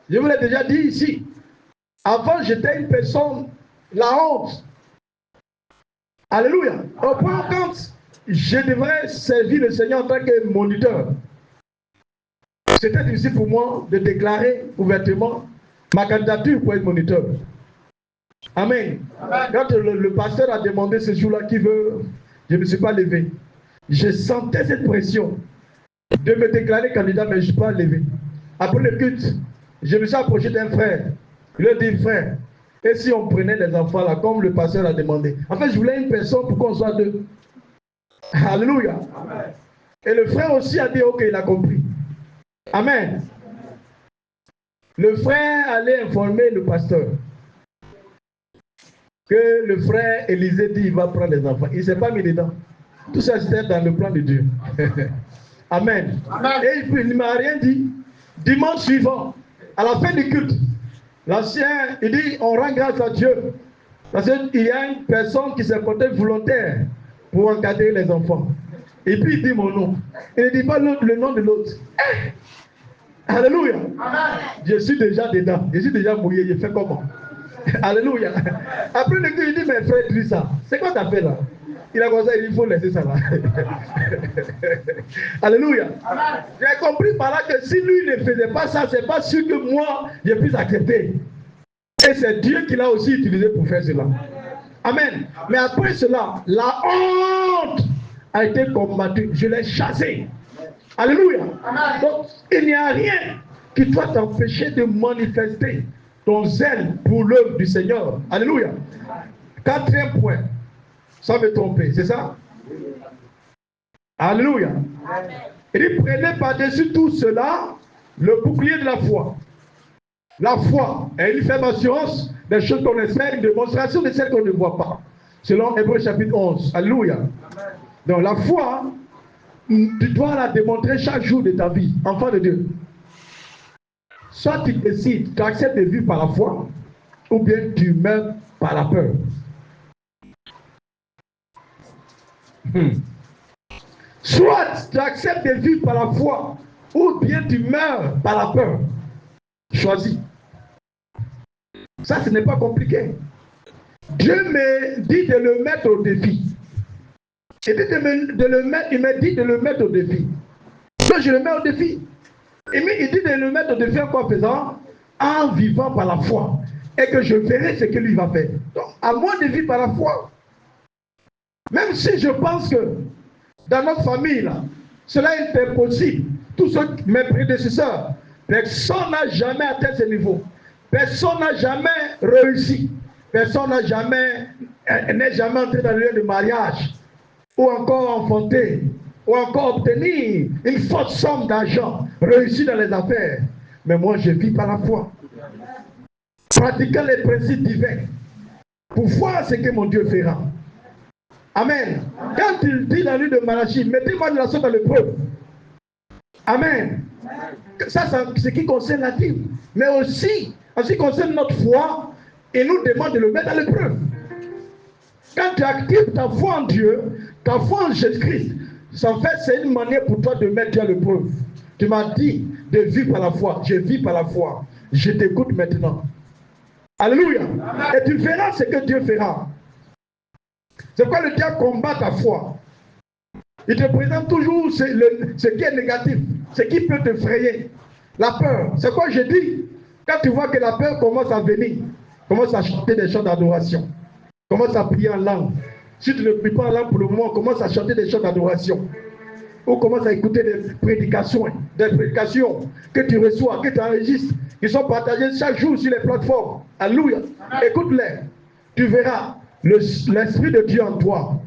Je vous l'ai déjà dit ici. Avant, j'étais une personne, la honte. Alléluia. Au point quand je devrais servir le Seigneur en tant que moniteur, c'était difficile pour moi de déclarer ouvertement ma candidature pour être moniteur. Amen. Quand le pasteur a demandé ce jour-là qui veut, je ne me suis pas levé. Je sentais cette pression de me déclarer candidat, mais je ne suis pas levé. Après le culte, je me suis approché d'un frère. Il a dit, frère, et si on prenait les enfants là, comme le pasteur a demandé. En fait, je voulais une personne pour qu'on soit deux. Alléluia. Amen. Et le frère aussi a dit, ok, il a compris. Amen. Le frère allait informer le pasteur que le frère Élisée dit, il va prendre les enfants. Il ne s'est pas mis dedans. Tout ça, c'était dans le plan de Dieu. Amen. Amen. Et il ne m'a rien dit. Dimanche suivant, à la fin du culte, l'ancien, il dit, on rend grâce à Dieu. Parce qu'il y a une personne qui s'est portée volontaire pour encadrer les enfants. Et puis il dit mon nom. Il ne dit pas le nom de l'autre. Alléluia. Amen. Je suis déjà dedans. Je suis déjà mouillé. Je fais comment? Alléluia. Après le culte, il dit, mais frère, dis ça. C'est quoi ta fait là? Il a commencé, il faut laisser ça là. Alléluia. J'ai compris par là que si lui ne faisait pas ça, c'est pas sûr que moi, je puisse accepter. Et c'est Dieu qui l'a aussi utilisé pour faire cela. Amen. Mais après cela, la honte a été combattue. Je l'ai chassée. Alléluia. Donc, il n'y a rien qui doit t'empêcher de manifester ton zèle pour l'œuvre du Seigneur. Alléluia. Quatrième point. Sans me tromper, c'est ça? Alléluia. Il dit, prenez par-dessus tout cela le bouclier de la foi. La foi est une ferme assurance des choses qu'on espère, une démonstration de celles qu'on ne voit pas. Selon Hébreux chapitre 11. Alléluia. Donc la foi, tu dois la démontrer chaque jour de ta vie, enfant de Dieu. Soit tu décides, tu acceptes de vivre par la foi, ou bien tu meurs par la peur. Soit tu acceptes de vivre par la foi, ou bien tu meurs par la peur. Choisis. Ça, ce n'est pas compliqué. Dieu me dit de le mettre au défi. Il me dit de le mettre au défi. Donc je le mets au défi. Il dit de le mettre au défi en quoi faisant? En vivant par la foi. Et que je verrai ce que lui va faire. Donc, à moi de vivre par la foi. Même si je pense que dans notre famille, là, cela est impossible. Tous mes prédécesseurs, personne n'a jamais atteint ce niveau. Personne n'a jamais réussi. Personne n'est jamais entré dans le lieu de mariage, ou encore enfanté, ou encore obtenir une forte somme d'argent, réussi dans les affaires. Mais moi, je vis par la foi. Pratiquant les principes divins, pour voir ce que mon Dieu fera. Amen. Quand il dit dans le livre de Malachie, mettez-moi de la sorte dans l'épreuve. Amen. Ça, c'est ce qui concerne la Bible. Mais aussi, en ce qui concerne notre foi, il nous demande de le mettre dans l'épreuve. Quand tu actives ta foi en Dieu, ta foi en Jésus-Christ, en fait, c'est une manière pour toi de mettre Dieu à l'épreuve. Tu m'as dit de vivre par la foi. Je vis par la foi. Je t'écoute maintenant. Alléluia. Et tu verras ce que Dieu fera. C'est pourquoi le diable combat ta foi. Il te présente toujours ce qui est négatif, ce qui peut te frayer. La peur. C'est quoi je dis? Quand tu vois que la peur commence à venir, commence à chanter des chants d'adoration. Commence à prier en langue. Si tu ne pries pas en langue pour le moment, commence à chanter des chants d'adoration. Ou commence à écouter des prédications que tu reçois, que tu enregistres, qui sont partagées chaque jour sur les plateformes. Alléluia. Écoute-les. Tu verras l'Esprit de Dieu en toi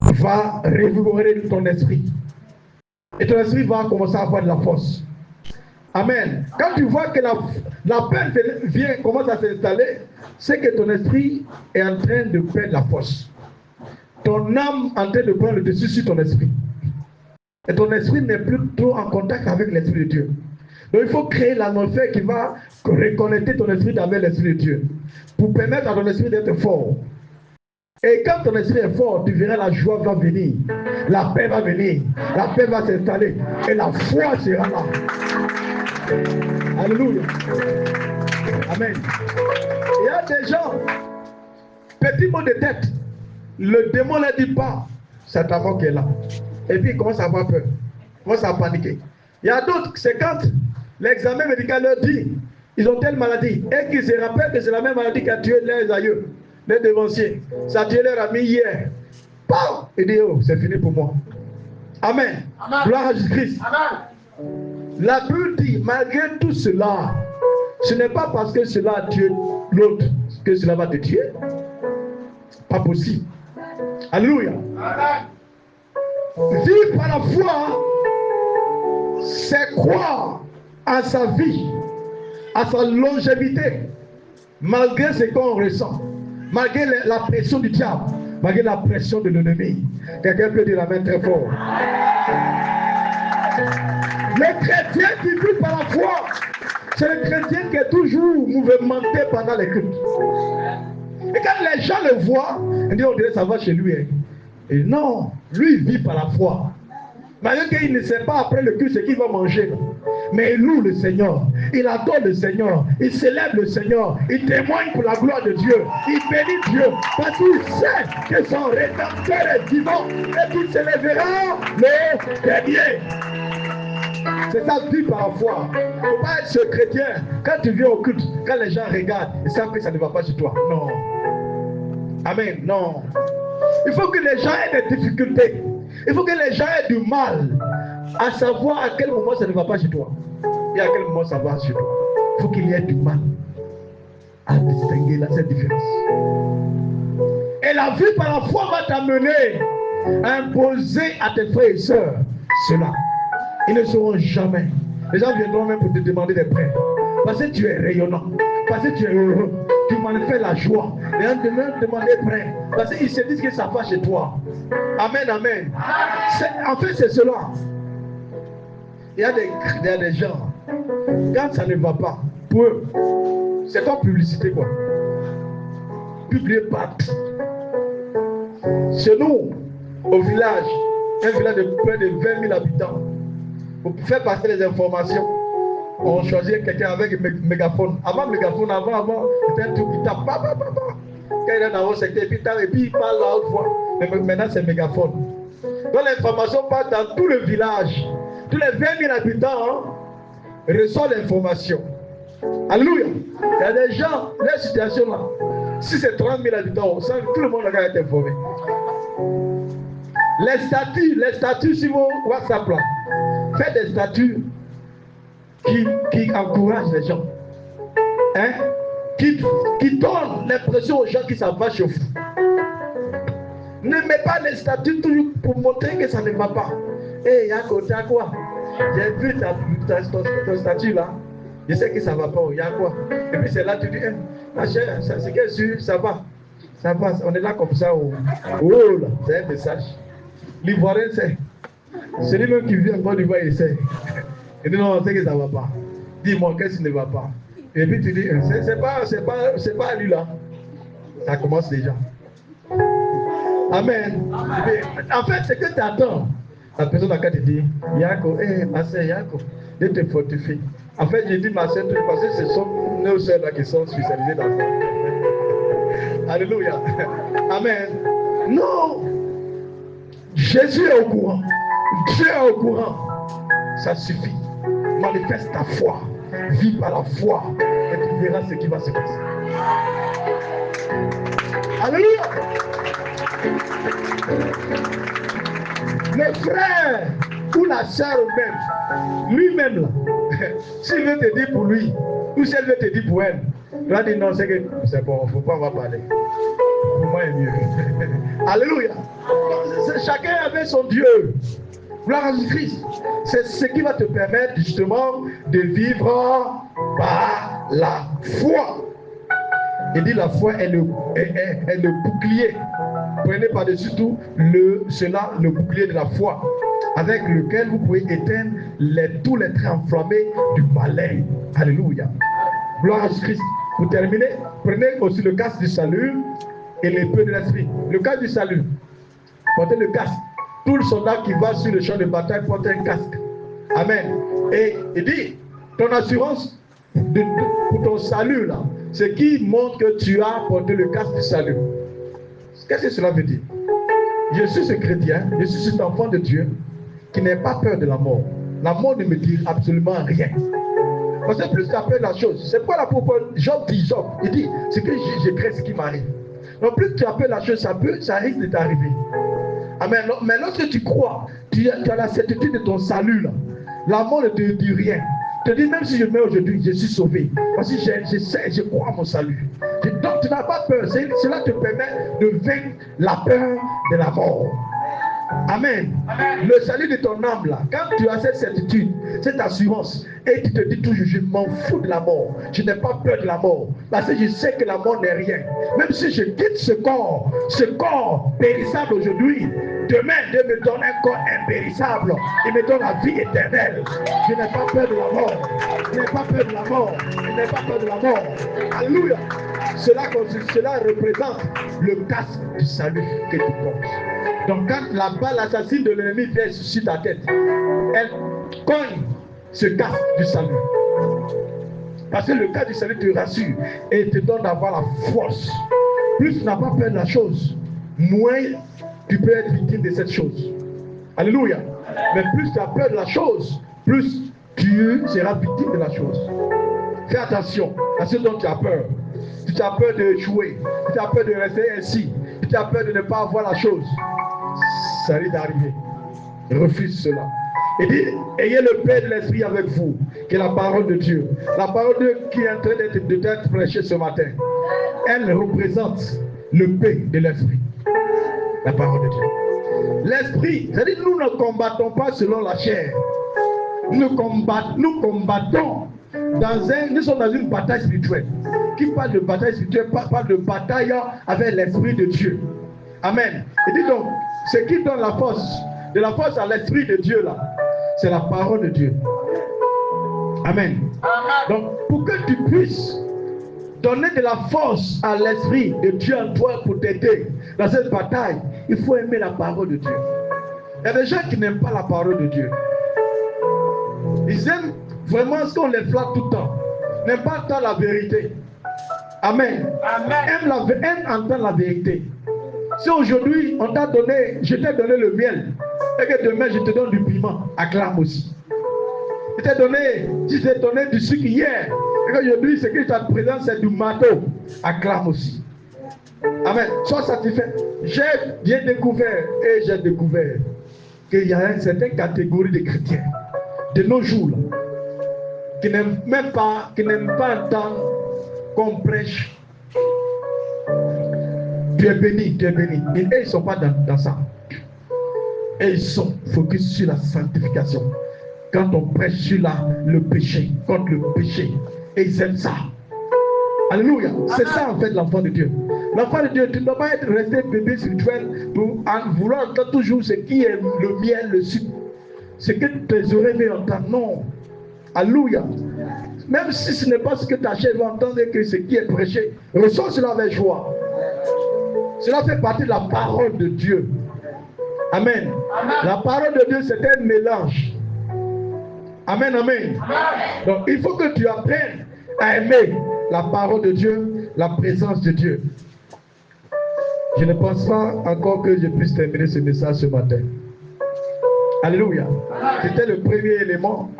va revigorer ton esprit. Et ton esprit va commencer à avoir de la force. Amen. Quand tu vois que la peine commence à s'installer, c'est que ton esprit est en train de perdre la force. Ton âme est en train de prendre le dessus sur ton esprit. Et ton esprit n'est plus trop en contact avec l'esprit de Dieu. Donc il faut créer l'atmosphère qui va reconnecter ton esprit avec l'esprit de Dieu. Pour permettre à ton esprit d'être fort. Et quand ton esprit est fort, tu verras la joie va venir. La paix va venir. La paix va s'installer. Et la foi sera là. Alléluia. Amen. Il y a des gens, petit mot de tête, le démon ne dit pas, c'est ta mort qui est là. Et puis il commence à avoir peur, il commence à paniquer. Il y a d'autres, c'est quand l'examen médical leur dit, ils ont telle maladie, et qu'ils se rappellent que c'est la même maladie qui a tué leurs aïeux, les devanciers. Ça a tué leur ami hier. Pam! Il dit, oh, c'est fini pour moi. Amen. Amen. Gloire à Jésus-Christ. Amen. La Bible dit, malgré tout cela, ce n'est pas parce que cela a tué l'autre que cela va te tuer. Pas possible. Alléluia. Vivre par la foi, c'est croire à sa vie, à sa longévité, malgré ce qu'on ressent, malgré la pression du diable, malgré la pression de l'ennemi. Quelqu'un peut dire la main très fort. Le chrétien qui vit par la foi, c'est le chrétien qui est toujours mouvementé pendant les cultes. Et quand les gens le voient, ils disent, on dirait ça va chez lui. Hein. Et non, lui il vit par la foi. Malgré qu'il ne sait pas après le culte ce qu'il va manger. Mais il loue le Seigneur, il adore le Seigneur, il célèbre le Seigneur, il témoigne pour la gloire de Dieu, il bénit Dieu, parce qu'il sait que son rédempteur est vivant et qu'il se lèvera le dernier. C'est ça, vie par la foi. Il ne faut pas être ce chrétien. Quand tu viens au culte, quand les gens regardent, ils savent que ça ne va pas chez toi. Non. Amen. Non. Il faut que les gens aient des difficultés. Il faut que les gens aient du mal à savoir à quel moment ça ne va pas chez toi et à quel moment ça va chez toi. Il faut qu'il y ait du mal à distinguer cette différence. Et la vie par la foi va t'amener à imposer à tes frères et sœurs cela. Ils ne seront jamais. Les gens viendront même pour te demander des prêts. Parce que tu es rayonnant. Parce que tu es heureux. Tu manifestes la joie. Les gens te demandent des prêts. Parce qu'ils se disent que ça va chez toi. Amen, amen. En fait, c'est cela. Il y a des gens, quand ça ne va pas, pour eux, c'est pas publicité quoi. Publier partout. Chez nous, au village, un village de près de 20 000 habitants, pour faire passer les informations, on choisit quelqu'un avec un mégaphone. Avant le mégaphone, avant, c'était un truc qui tape. Quand il est dans le secteur, et puis il parle à haute voix. Mais maintenant, c'est mégaphone. Donc l'information passe dans tout le village. Tous les 20 000 habitants reçoivent l'information. Alléluia. Il y a des gens, leur situation là, si c'est 30 000 habitants, tout le monde va être informé. Les statuts sur vos WhatsApp là, faites des statuts qui encouragent les gens. Hein? Qui donnent l'impression aux gens qui s'en vont chez vous. Ne mets pas les statuts toujours pour montrer que ça ne va pas. Hé, Yako, t'as quoi? J'ai vu ton statut là. Je sais que ça ne va pas. Y'a quoi? Et puis c'est là tu dis, ma chère, c'est que sûr, ça va. Ça va, on est là comme ça. Oh là, c'est un message. L'Ivoirien sait. Celui-même qui vient encore d'Ivoire, il sait. Il dit non, on sait que ça ne va pas. Dis-moi, qu'est-ce qui ne va pas? Et puis tu dis, c'est pas lui là. Ça commence déjà. Amen. En fait, c'est que tu attends. La personne à qui te dit, Yako, ma soeur Yako, de te fortifier. En fait, j'ai dit ma soeur, parce que ce sont nos soeurs là qui sont spécialisées dans ça. Alléluia. Amen. Non. Jésus est au courant. Dieu est au courant. Ça suffit. Manifeste ta foi. Vis par la foi. Et tu verras ce qui va se passer. Alléluia. Le frère ou la sœur même, lui-même là, s'il veut te dire pour lui, ou si elle veut te dire pour elle, tu vas dire non, c'est bon, il ne faut pas en parler. Pour moi, est mieux. Alléluia. Chacun avait son Dieu. Gloire à Jésus-Christ. C'est ce qui va te permettre justement de vivre par la foi. Il dit la foi est le bouclier. Prenez par-dessus tout le bouclier de la foi, avec lequel vous pouvez éteindre tous les traits enflammés du malin. Alléluia. Gloire à Jésus-Christ. Vous terminez, prenez aussi le casque du salut et l'épée de l'esprit. Le casque du salut, portez le casque. Tout le soldat qui va sur le champ de bataille porte un casque. Amen. Et il dit, ton assurance pour ton salut, là, c'est qui montre que tu as porté le casque du salut. Qu'est-ce que cela veut dire? Je suis ce chrétien, je suis cet enfant de Dieu qui n'a pas peur de la mort. La mort ne me dit absolument rien. Parce que plus tu as peur de la chose, c'est pas la propre. Job dit, il dit, c'est que je crains ce qui m'arrive. Donc plus tu as peur de la chose, ça risque de t'arriver. Amen. Mais lorsque tu crois, tu as la certitude de ton salut, là. La mort ne te dit rien. Tu te dis, même si je meurs aujourd'hui, je suis sauvé. Parce que je crois à mon salut. Donc tu n'as pas peur. Cela te permet de vaincre la peur de la mort. Amen. Amen. Le salut de ton âme là, quand tu as cette certitude, cette assurance, et tu te dis toujours, je m'en fous de la mort, je n'ai pas peur de la mort, parce que je sais que la mort n'est rien. Même si je quitte ce corps périssable aujourd'hui, demain Dieu me donne un corps impérissable, il me donne la vie éternelle. Je n'ai pas peur de la mort, je n'ai pas peur de la mort, je n'ai pas peur de la mort. Alléluia. Cela représente le casque du salut que tu portes. Donc quand la balle assassine de l'ennemi vient sur ta tête, elle cogne ce casque du salut. Parce que le casque du salut te rassure et te donne d'avoir la force. Plus tu n'as pas peur de la chose, moins tu peux être victime de cette chose. Alléluia. Mais plus tu as peur de la chose, plus tu seras victime de la chose. Fais attention à ce dont tu as peur. Si tu as peur de jouer, si tu as peur de rester ainsi, si tu as peur de ne pas avoir la chose, ça risque d'arriver. Refuse cela. Il dit, ayez le paix de l'esprit avec vous, qui est la parole de Dieu. La parole de Dieu qui est en train d'être prêchée ce matin, elle représente le paix de l'esprit. La parole de Dieu. L'esprit, c'est-à-dire nous ne combattons pas selon la chair. Nous combattons nous sommes dans une bataille spirituelle. Qui parle de bataille spirituelle parle de bataille avec l'esprit de Dieu. Amen. Il dit donc, ce qui donne la force, de la force à l'esprit de Dieu là, c'est la parole de Dieu. Amen. Donc, pour que tu puisses donner de la force à l'esprit de Dieu en toi pour t'aider dans cette bataille, il faut aimer la parole de Dieu. Il y a des gens qui n'aiment pas la parole de Dieu. Ils aiment vraiment ce qu'on les flatte tout le temps. N'aiment pas entendre la vérité. Amen. Aime entendre la vérité. Si aujourd'hui on t'a donné, je t'ai donné le miel, et que demain je te donne du piment, acclame aussi. Je t'ai donné du sucre hier, et qu'aujourd'hui ce que je te présente c'est du mato, acclame aussi. Amen. Sois satisfait. J'ai bien découvert qu'il y a une certaine catégorie de chrétiens de nos jours là, qui n'aiment pas entendre qu'on prêche. Tu es béni. Et ils ne sont pas dans ça. Et ils sont focus sur la sanctification. Quand on prêche sur le péché, contre le péché, et ils aiment ça. Alléluia. C'est ça en fait l'enfant de Dieu. L'enfant de Dieu, tu ne dois pas resté bébé spirituel en voulant entendre toujours ce qui est le miel, le sucre. Ce que tes oreilles veulent entendre. Non. Alléluia. Même si ce n'est pas ce que ta chair veut entendre et que ce qui est prêché, reçois cela avec joie. Cela fait partie de la parole de Dieu. Amen. La parole de Dieu, c'est un mélange. Amen. Donc, il faut que tu apprennes à aimer la parole de Dieu, la présence de Dieu. Je ne pense pas encore que je puisse terminer ce message ce matin. Alléluia. C'était le premier élément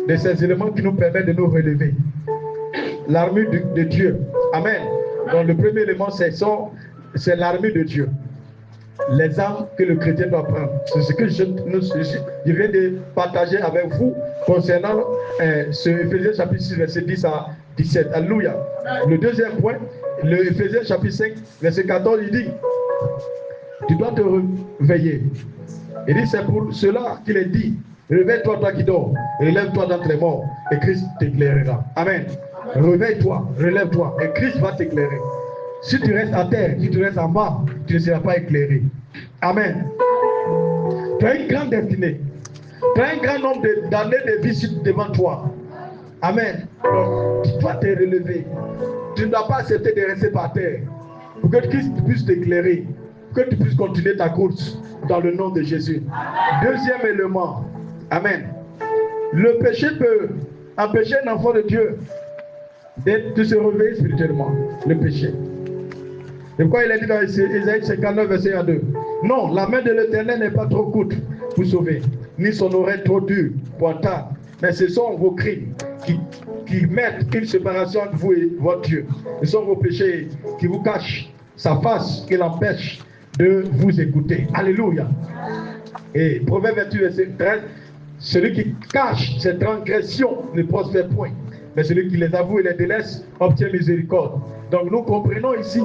de ces éléments qui nous permettent de nous relever. L'armure de Dieu. Amen. Donc, le premier élément, c'est l'armure de Dieu. Les armes que le chrétien doit prendre. C'est ce que je viens de partager avec vous concernant ce Éphésiens chapitre 6, verset 10 à 17. Alléluia. Le deuxième point, le Éphésiens chapitre 5, verset 14, il dit, tu dois te réveiller Il dit, c'est pour cela qu'il est dit, réveille-toi, toi qui dors, relève-toi d'entre les morts, et Christ t'éclairera. Amen. Réveille-toi, relève-toi, et Christ va t'éclairer. Si tu restes à terre, si tu restes en bas, tu ne seras pas éclairé. Amen. Tu as une grande destinée. Tu as un grand nombre d'années de vie devant toi. Amen. Donc, tu dois te relever. Tu ne dois pas accepter de rester par terre. Pour que Christ puisse t'éclairer. Pour que tu puisses continuer ta course dans le nom de Jésus. Deuxième élément. Amen. Le péché peut empêcher un enfant de Dieu de se réveiller spirituellement. Le péché. Et pourquoi il a dit dans Isaïe 59, verset 1 2. Non, la main de l'Éternel n'est pas trop courte pour sauver, ni son oreille trop dure pour entendre. Mais ce sont vos crimes qui mettent une séparation entre vous et votre Dieu. Ce sont vos péchés qui vous cachent sa face, qui l'empêche de vous écouter. Alléluia. Et Proverbe 28, verset 13. Celui qui cache ses transgressions ne prospère point. Mais celui qui les avoue et les délaisse obtient miséricorde. Donc nous comprenons ici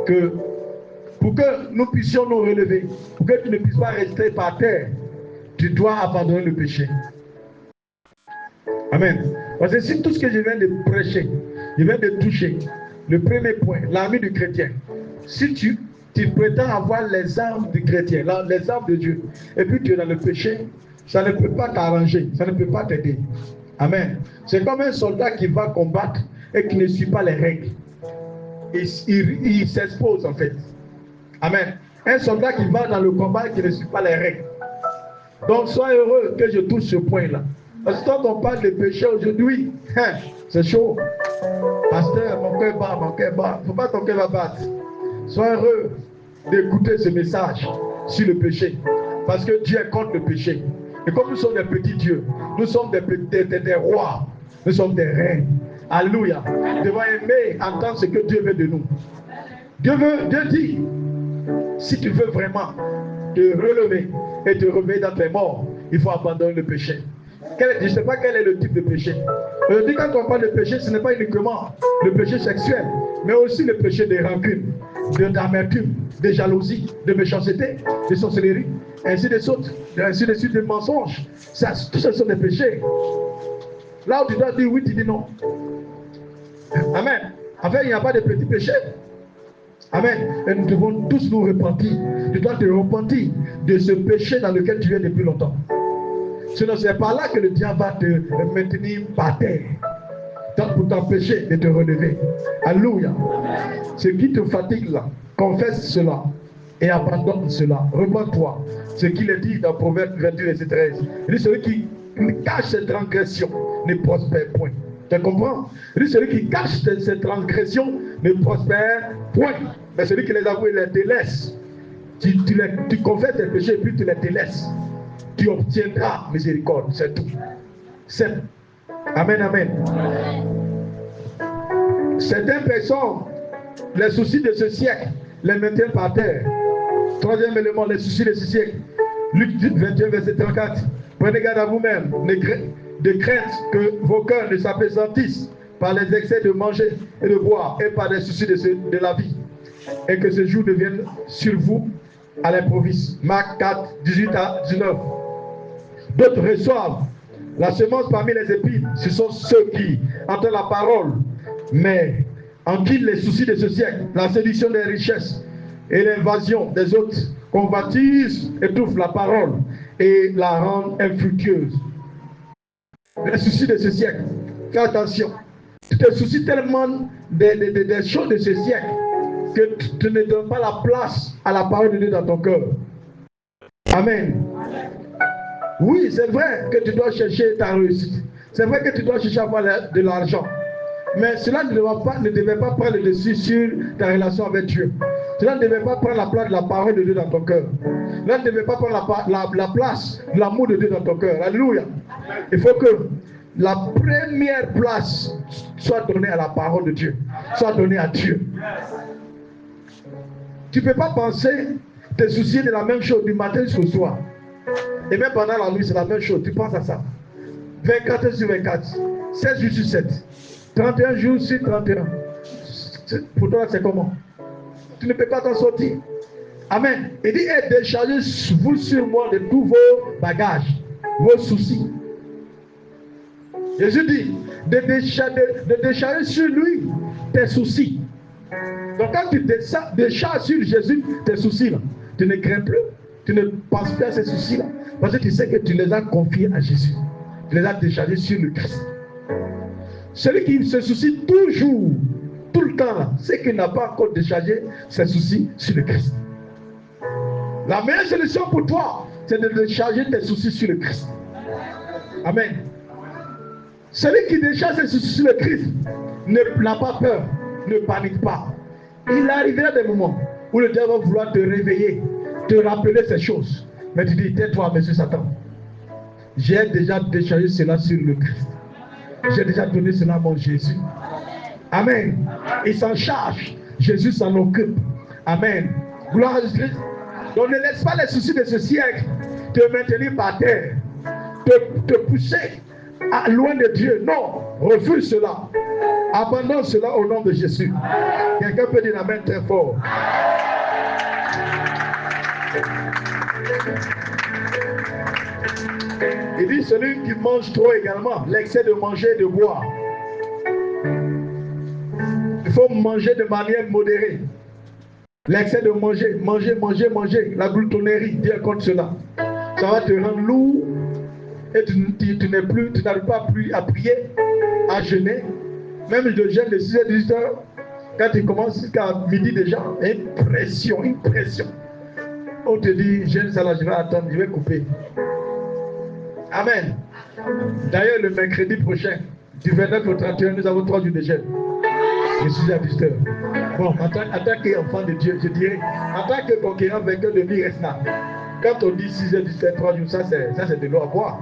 que pour que nous puissions nous relever, pour que tu ne puisses pas rester par terre, tu dois abandonner le péché. Amen. Parce que si tout ce que je viens de prêcher, je viens de toucher, le premier point, l'armée du chrétien, si tu prétends avoir les armes du chrétien, les armes de Dieu, et puis tu es dans le péché, ça ne peut pas t'arranger, ça ne peut pas t'aider. Amen. C'est comme un soldat qui va combattre et qui ne suit pas les règles. Il s'expose en fait. Amen. Un soldat qui va dans le combat et qui ne suit pas les règles. Donc sois heureux que je touche ce point-là. Parce que quand on parle de péché aujourd'hui, c'est chaud. Pasteur, mon cœur bat, mon cœur bat. Il ne faut pas que ton cœur va battre. Sois heureux d'écouter ce message sur le péché. Parce que Dieu est contre le péché. Et comme nous sommes des petits dieux, nous sommes des rois, nous sommes des reines. Alléluia. Nous devons aimer entendre ce que Dieu veut de nous. Dieu dit, si tu veux vraiment te relever et te réveiller dans tes morts, il faut abandonner le péché. Je ne sais pas quel est le type de péché. Aujourd'hui, quand on parle de péché, ce n'est pas uniquement le péché sexuel, mais aussi le péché des rancunes, d'amertume, de jalousie, de méchanceté, de sorcellerie, ainsi de suite, de mensonges. Tout ça sont des péchés. Là où tu dois dire oui, tu dis non. Amen. En fait, il n'y a pas de petits péchés. Amen. Et nous devons tous nous repentir. Tu dois te repentir de ce péché dans lequel tu es depuis longtemps. Sinon, c'est par là que le diable va te maintenir par terre. Donc, pour t'empêcher de te relever. Alléluia. Ce qui te fatigue là, confesse cela et abandonne cela. Repends-toi. Ce qu'il est dit dans Proverbe 28, verset 13. Il dit, celui qui cache ses transgressions ne prospère point. Tu comprends? Il dit, celui qui cache ses transgressions ne prospère point. Mais celui qui les avoue et les délaisse, tu confesses tes péchés et puis tu les délaisses. Tu obtiendras miséricorde, c'est tout. C'est. Amen, amen. Certaines personnes, les soucis de ce siècle, les maintiennent par terre. Troisième élément, les soucis de ce siècle. Luc 21, verset 34. Prenez garde à vous-même, de crainte que vos cœurs ne s'apesantissent par les excès de manger et de boire et par les soucis de la vie. Et que ce jour devienne sur vous à l'improviste. Marc 4, 18 à 19. D'autres reçoivent la semence parmi les épines. Ce sont ceux qui entendent la parole, mais en qui les soucis de ce siècle, la séduction des richesses et l'invasion des autres convoitises étouffent la parole et la rendent infructueuse. Les soucis de ce siècle, fais attention. Tu te soucies tellement des choses de ce siècle que tu ne donnes pas la place à la parole de Dieu dans ton cœur. Amen. Oui, c'est vrai que tu dois chercher ta réussite. C'est vrai que tu dois chercher à avoir de l'argent. Mais cela ne devait pas prendre le dessus sur ta relation avec Dieu. Cela ne devait pas prendre la place de la parole de Dieu dans ton cœur. Cela ne devait pas prendre la place de l'amour de Dieu dans ton cœur. Alléluia. Il faut que la première place soit donnée à la parole de Dieu. Soit donnée à Dieu. Tu ne peux pas penser te soucier de la même chose du matin jusqu'au soir. Et même pendant la nuit, c'est la même chose. Tu penses à ça. 24 heures sur 24. 16 jours sur 7. 31 jours sur 31. Pour toi, c'est comment? Tu ne peux pas t'en sortir. Amen. Il dit, et déchargez-vous sur moi de tous vos bagages, vos soucis. Jésus dit, de décharger sur lui tes soucis. Donc quand tu décharges sur Jésus tes soucis, là, tu ne crains plus, tu ne penses plus à ces soucis-là, parce que tu sais que tu les as confiés à Jésus. Tu les as déchargés sur le Christ. Celui qui se soucie toujours, tout le temps, c'est qu'il n'a pas encore déchargé ses soucis sur le Christ. La meilleure solution pour toi, c'est de décharger tes soucis sur le Christ. Amen. Celui qui décharge ses soucis sur le Christ n'a pas peur, ne panique pas. Il arrivera des moments où le diable va vouloir te réveiller, te rappeler ces choses. Mais tu dis, tais-toi, monsieur Satan. J'ai déjà déchargé cela sur le Christ. J'ai déjà donné cela à mon Jésus. Amen. Il s'en charge. Jésus s'en occupe. Amen. Gloire à Jésus. Donc ne laisse pas les soucis de ce siècle te maintenir par terre, te pousser loin de Dieu. Non, refuse cela. Abandonne cela au nom de Jésus. Quelqu'un peut dire amen très fort. Il dit celui qui mange trop également, l'excès de manger et de boire. Il faut manger de manière modérée. L'excès de manger, la gloutonnerie, Dieu contre cela. Ça va te rendre lourd et tu n'arrives pas plus à prier, à jeûner. Même le jeûne de 6h, 18h, quand tu commences jusqu'à midi déjà, une pression. On te dit, jeûne ça là, je vais attendre, je vais couper. Amen. D'ailleurs, le mercredi prochain, du 29 au 31, nous avons 3 jours de jeûne. Je suis avisteur. Bon, en tant qu'enfant de Dieu, je dirais, en tant que conquérant vainqueur de vie Resna, quand on dit 6h, 17, 3 jours, ça c'est de l'eau à boire.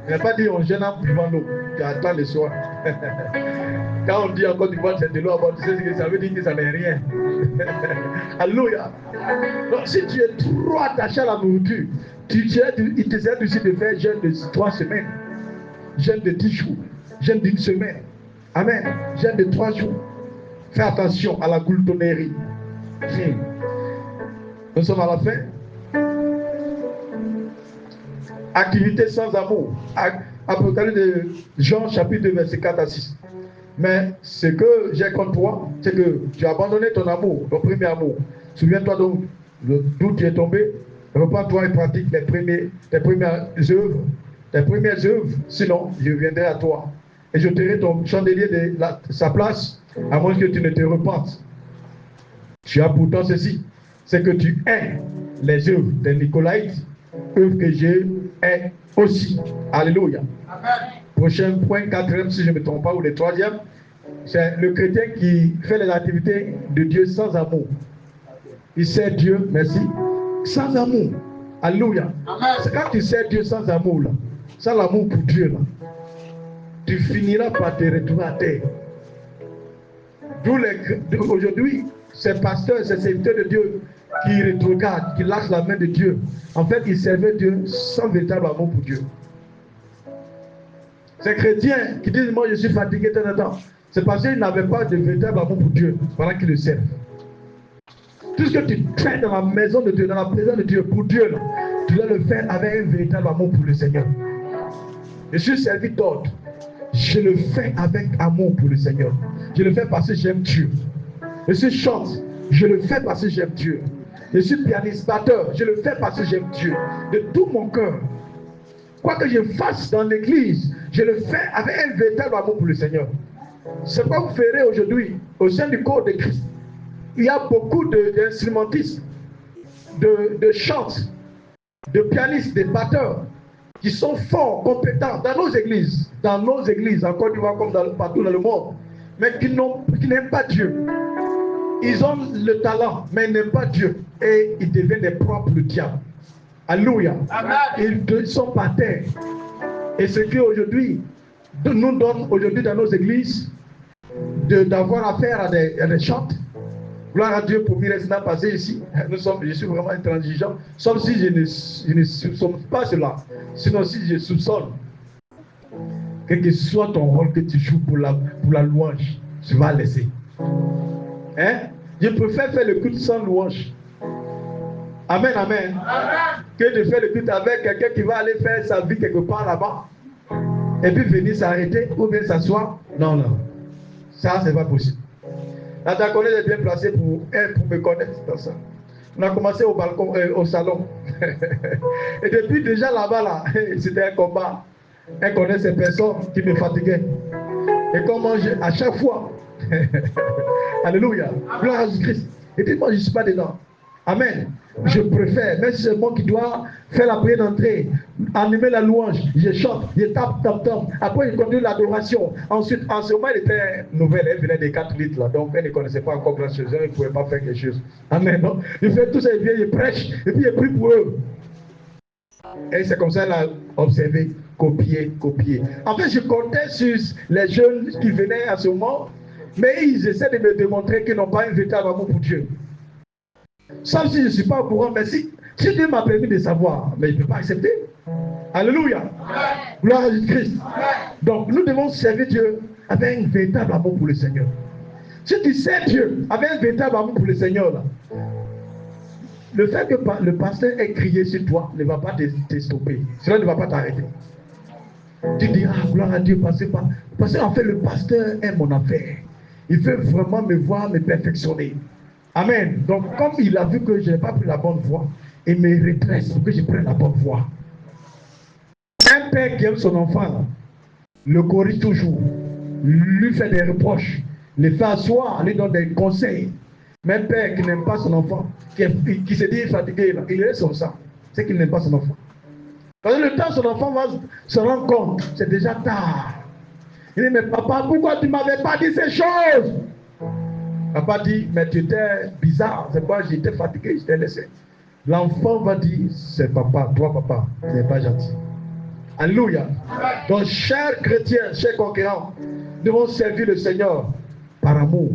Il n'a pas dit on jeûne en buvant l'eau, tu attends le soir. Quand on dit encore du boire, c'est de l'eau à boire, tu sais ce que ça veut dire, que ça n'est rien. Alléluia. Donc si tu es trop attaché à la nourriture, il te sert aussi de faire jeûne de 3 semaines, jeûne de 10 jours, jeûne d'une semaine. Amen. Jeûne de 3 jours. Fais attention à la gloutonnerie. Nous sommes à la fin. Activité sans amour. Apocalypse de Jean chapitre 2 verset 4 à 6. Mais ce que j'ai contre toi, c'est que tu as abandonné ton amour, ton premier amour. Souviens-toi donc d'où tu es tombé. Repends-toi et pratique tes premières œuvres. Sinon, je viendrai à toi. Et je t'aurai ton chandelier de sa place, à moins que tu ne te repentes. Tu as pourtant ceci, c'est que tu hais les œuvres des Nicolaïtes, œuvres que je hais aussi. Alléluia. Amen. Prochain point, 4e, si je ne me trompe pas, ou le 3e, c'est le chrétien qui fait les activités de Dieu sans amour. Il sert Dieu, merci, sans amour. Alléluia. C'est quand tu sers Dieu sans amour, là, sans l'amour pour Dieu, là, tu finiras par te retrouver à terre. D'où aujourd'hui, ces pasteurs, ces serviteurs de Dieu qui rétrogradent, qui lâchent la main de Dieu. En fait, ils servaient Dieu sans véritable amour pour Dieu. Ces chrétiens qui disent, moi je suis fatigué, c'est parce qu'ils n'avaient pas de véritable amour pour Dieu pendant qu'ils le servent. Tout ce que tu fais dans la maison de Dieu, dans la présence de Dieu, pour Dieu, là, tu dois le faire avec un véritable amour pour le Seigneur. Je suis servi d'ordre. Je le fais avec amour pour le Seigneur. Je le fais parce que j'aime Dieu. Je suis chante, je le fais parce que j'aime Dieu. Je suis pianiste, batteur, je le fais parce que j'aime Dieu. De tout mon cœur. Quoi que je fasse dans l'église, je le fais avec un véritable amour pour le Seigneur. C'est quoi vous ferez aujourd'hui au sein du corps de Christ. Il y a beaucoup d'instrumentistes, de chantes, de pianistes, de batteurs qui sont forts, compétents dans nos églises, en Côte d'Ivoire comme partout dans le monde, mais qui n'aiment pas Dieu. Ils ont le talent, mais ils n'aiment pas Dieu. Et ils deviennent des propres diables. Alléluia. Ils sont par terre. Et ce qui aujourd'hui nous donne aujourd'hui dans nos églises d'avoir affaire à des chantes. Gloire à Dieu pour Miresna passer ici. Je suis vraiment intransigeant. Sauf si je ne soupçonne pas cela. Sinon, si je soupçonne, quel que soit ton rôle que tu joues pour la louange, tu vas laisser. Hein? Je préfère faire le culte sans louange. Amen, amen. Que de faire le culte avec quelqu'un qui va aller faire sa vie quelque part là-bas. Et puis venir s'arrêter ou bien s'asseoir. Non, non. Ça, c'est pas possible. La diaconesse est bien placée pour me connaître dans ça. On a commencé au balcon, au salon. Et depuis déjà là-bas, là, c'était un combat. Elle connaît ces personnes qui me fatiguaient. Et comment à chaque fois, alléluia, gloire à Jésus-Christ. Et puis moi, je ne suis pas dedans. Amen. Je préfère, même si c'est moi qui dois faire la prière d'entrée, animer la louange, je chante, je tape, tape, tape. Après, je continue l'adoration. Ensuite, en ce moment, elle était nouvelle, elle venait des 4 litres, là. Donc, elle ne connaissait pas encore grand chose, elle ne pouvait pas faire quelque chose. Amen. Donc, je fais tout ça, il vient, il prêche, et puis il prie pour eux. Et c'est comme ça qu'elle a observé, copier, copier. En fait, je comptais sur les jeunes qui venaient à ce moment, mais ils essaient de me démontrer qu'ils n'ont pas un véritable amour pour Dieu. Sauf si je ne suis pas au courant, mais si Dieu m'a permis de savoir, mais je ne peux pas accepter. Alléluia. Gloire à Jésus-Christ. Donc, nous devons servir Dieu avec un véritable amour pour le Seigneur. Si tu sers Dieu avec un véritable amour pour le Seigneur, là, le fait que le pasteur ait crié sur toi ne va pas te stopper. Cela ne va pas t'arrêter. Tu dis, ah, gloire à Dieu, parce qu'en fait, le pasteur est mon affaire. Il veut vraiment me voir, me perfectionner. Amen. Donc, comme il a vu que je n'ai pas pris la bonne voie, il me redresse pour que je prenne la bonne voie. Un père qui aime son enfant, le corrige toujours, lui fait des reproches, le fait asseoir, lui donne des conseils. Mais un père qui n'aime pas son enfant, qui se dit fatigué, là, il laisse comme ça. C'est qu'il n'aime pas son enfant. Parce que le temps son enfant va se rendre compte, c'est déjà tard. Il dit, mais papa, pourquoi tu ne m'avais pas dit ces choses? Papa dit, mais tu étais bizarre, c'est quoi, j'étais fatigué, je t'ai laissé. L'enfant va dire, c'est papa, toi papa, tu n'es pas gentil. Alléluia. Donc, chers chrétiens, chers conquérants, nous devons servir le Seigneur par amour.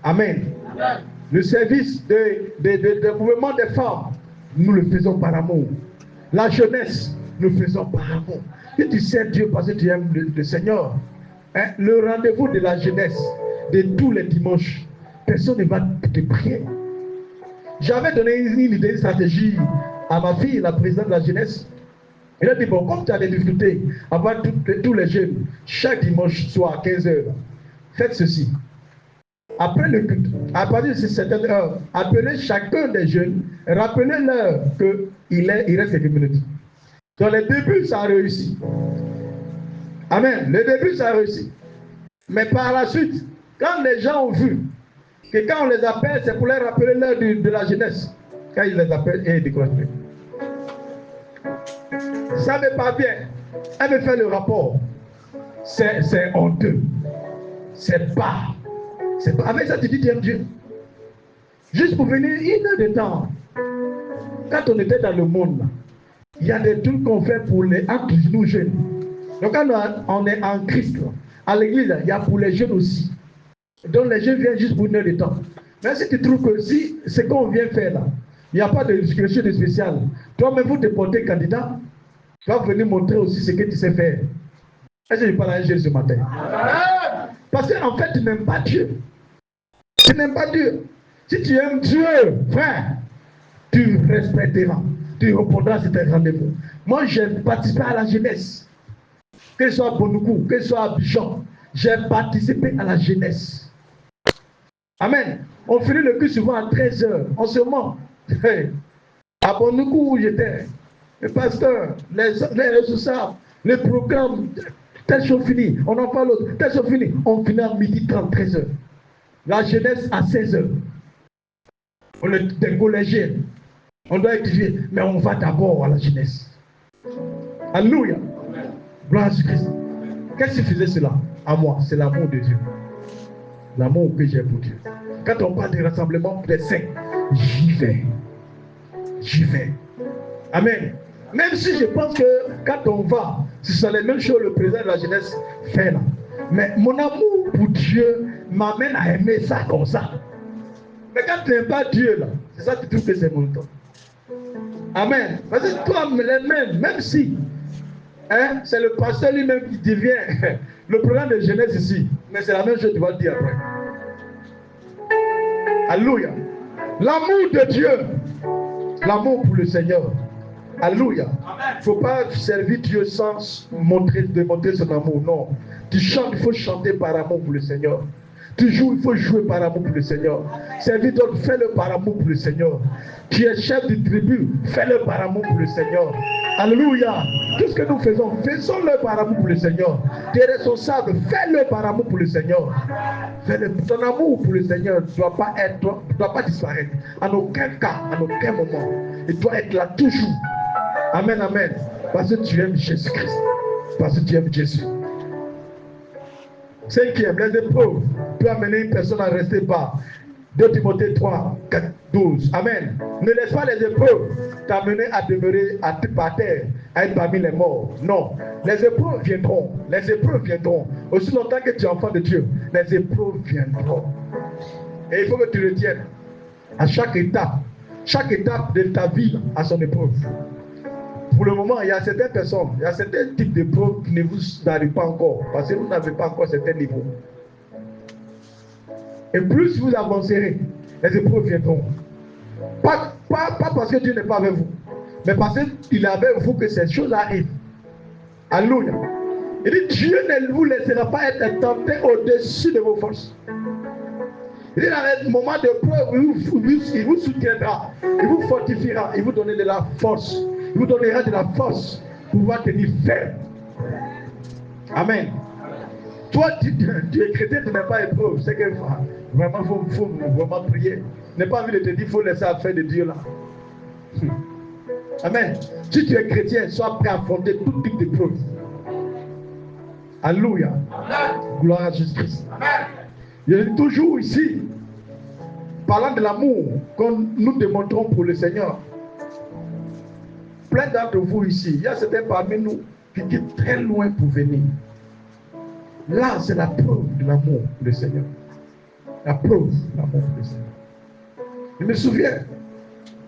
Amen. Amen. Le service des mouvements des femmes, nous le faisons par amour. La jeunesse, nous le faisons par amour. Si tu sers Dieu parce que tu aimes le Seigneur, hein, le rendez-vous de la jeunesse, de tous les dimanches, personne ne va te prier. J'avais donné une idée, une stratégie à ma fille, la présidente de la jeunesse. Elle a dit, bon, comme tu as des difficultés à voir tous les jeunes, chaque dimanche soir à 15h, faites ceci. Après le culte, à partir de certaines heures, appelez chacun des jeunes, rappelez-leur qu'il reste quelques minutes. Dans les débuts, ça a réussi. Amen. Le début, ça a réussi. Mais par la suite, quand les gens ont vu que quand on les appelle, c'est pour les rappeler l'heure de la jeunesse. Quand ils les appellent, ils décrochent. Ça ne va pas bien. Elle me fait le rapport. C'est honteux. C'est pas. Avec ça, tu dis, tu aimes Dieu. Juste pour venir une heure de temps. Quand on était dans le monde, il y a des trucs qu'on fait pour nous jeunes. Donc quand on est en Christ, à l'église, il y a pour les jeunes aussi. Donc les jeunes viennent juste pour une heure de temps. Mais si tu trouves que si ce qu'on vient faire là, il n'y a pas de quelque chose de spécial, toi-même vous te portez candidat, tu vas venir montrer aussi ce que tu sais faire. Est-ce que je parle à un jeune ce matin? Parce qu'en fait, tu n'aimes pas Dieu. Tu n'aimes pas Dieu. Si tu aimes Dieu, frère, tu respecteras. Tu répondras sur tes rendez-vous. Moi, j'ai participé à la jeunesse. Que ce soit à Bonoukou, que ce soit à Abidjan, j'ai participé à la jeunesse. Amen. On finit le culte souvent à 13h. En ce moment, à Bonoukou où j'étais, le pasteur, les ressources, les programmes, telle chose finie, on en parle l'autre, telle chose finie, on finit à 12h30, 13h. La jeunesse à 16h. On est des collégiens. On doit étudier, mais on va d'abord à la jeunesse. Alléluia. Gloire à Jésus-Christ. Qu'est-ce qui faisait cela? À moi, c'est l'amour de Dieu. L'amour que j'ai pour Dieu. Quand on parle des rassemblements des saints, j'y vais. J'y vais. Amen. Même si je pense que quand on va, ce sont les mêmes choses que le président de la jeunesse fait là. Mais mon amour pour Dieu m'amène à aimer ça comme ça. Mais quand tu n'aimes pas Dieu là, c'est ça que tu trouves que c'est mon temps. Amen. Parce que toi, même si hein, c'est le pasteur lui-même qui devient le programme de jeunesse ici, mais c'est la même chose que tu vas le dire après. Alléluia. L'amour de Dieu L'amour pour le Seigneur. Alléluia. Il ne faut pas servir Dieu sans démontrer son amour. Non. Tu chantes, il faut chanter par amour pour le Seigneur. Tu joues, il faut jouer par amour pour le Seigneur. Servir d'autres, fais-le par amour pour le Seigneur. Tu es chef de tribu, fais-le par amour pour le Seigneur. Alléluia. Tout ce que nous faisons, faisons-le par amour pour le Seigneur. Tu es responsable, fais-le par amour pour le Seigneur. Ton amour pour le Seigneur ne doit pas disparaître. En aucun cas, en aucun moment. Il doit être là toujours. Amen, amen. Parce que tu aimes Jésus-Christ. Parce que tu aimes Jésus. Cinquième, les épreuves peuvent amener une personne à rester bas. 2 Timothée 3, 4, 12. Amen. Ne laisse pas les épreuves t'amener à demeurer par terre, à être parmi les morts. Non. Les épreuves viendront. Les épreuves viendront. Aussi longtemps que tu es enfant de Dieu, les épreuves viendront. Et il faut que tu retiennes. À chaque étape de ta vie a son épreuve. Pour le moment, il y a certaines personnes, il y a certains types d'épreuves qui ne vous arrivent pas encore. Parce que vous n'avez pas encore certains niveaux. Et plus vous avancerez, les épreuves viendront. Pas parce que Dieu n'est pas avec vous, mais parce qu'il est avec vous que ces choses arrivent. Alléluia. Il dit, Dieu ne vous laissera pas être tenté au-dessus de vos forces. Il dit, dans les moments de preuve, il vous soutiendra, il vous fortifiera, il vous donnera de la force. Il vous donnera de la force pour pouvoir tenir ferme. Amen. Toi, tu es chrétien, tu n'es pas épreuve. C'est que vraiment, il faut vraiment prier. Je n'ai pas envie de te dire, il faut laisser affaire de Dieu là. Amen. Si tu es chrétien, sois prêt à affronter tout type d'épreuve. Alléluia. Gloire à Jésus-Christ. Il est toujours ici, parlant de l'amour que nous démontrons pour le Seigneur. Plein d'entre vous ici, il y a certains parmi nous qui quittent très loin pour venir. Là, c'est la preuve de l'amour pour le Seigneur. La preuve de l'amour pour le Seigneur. Je me souviens,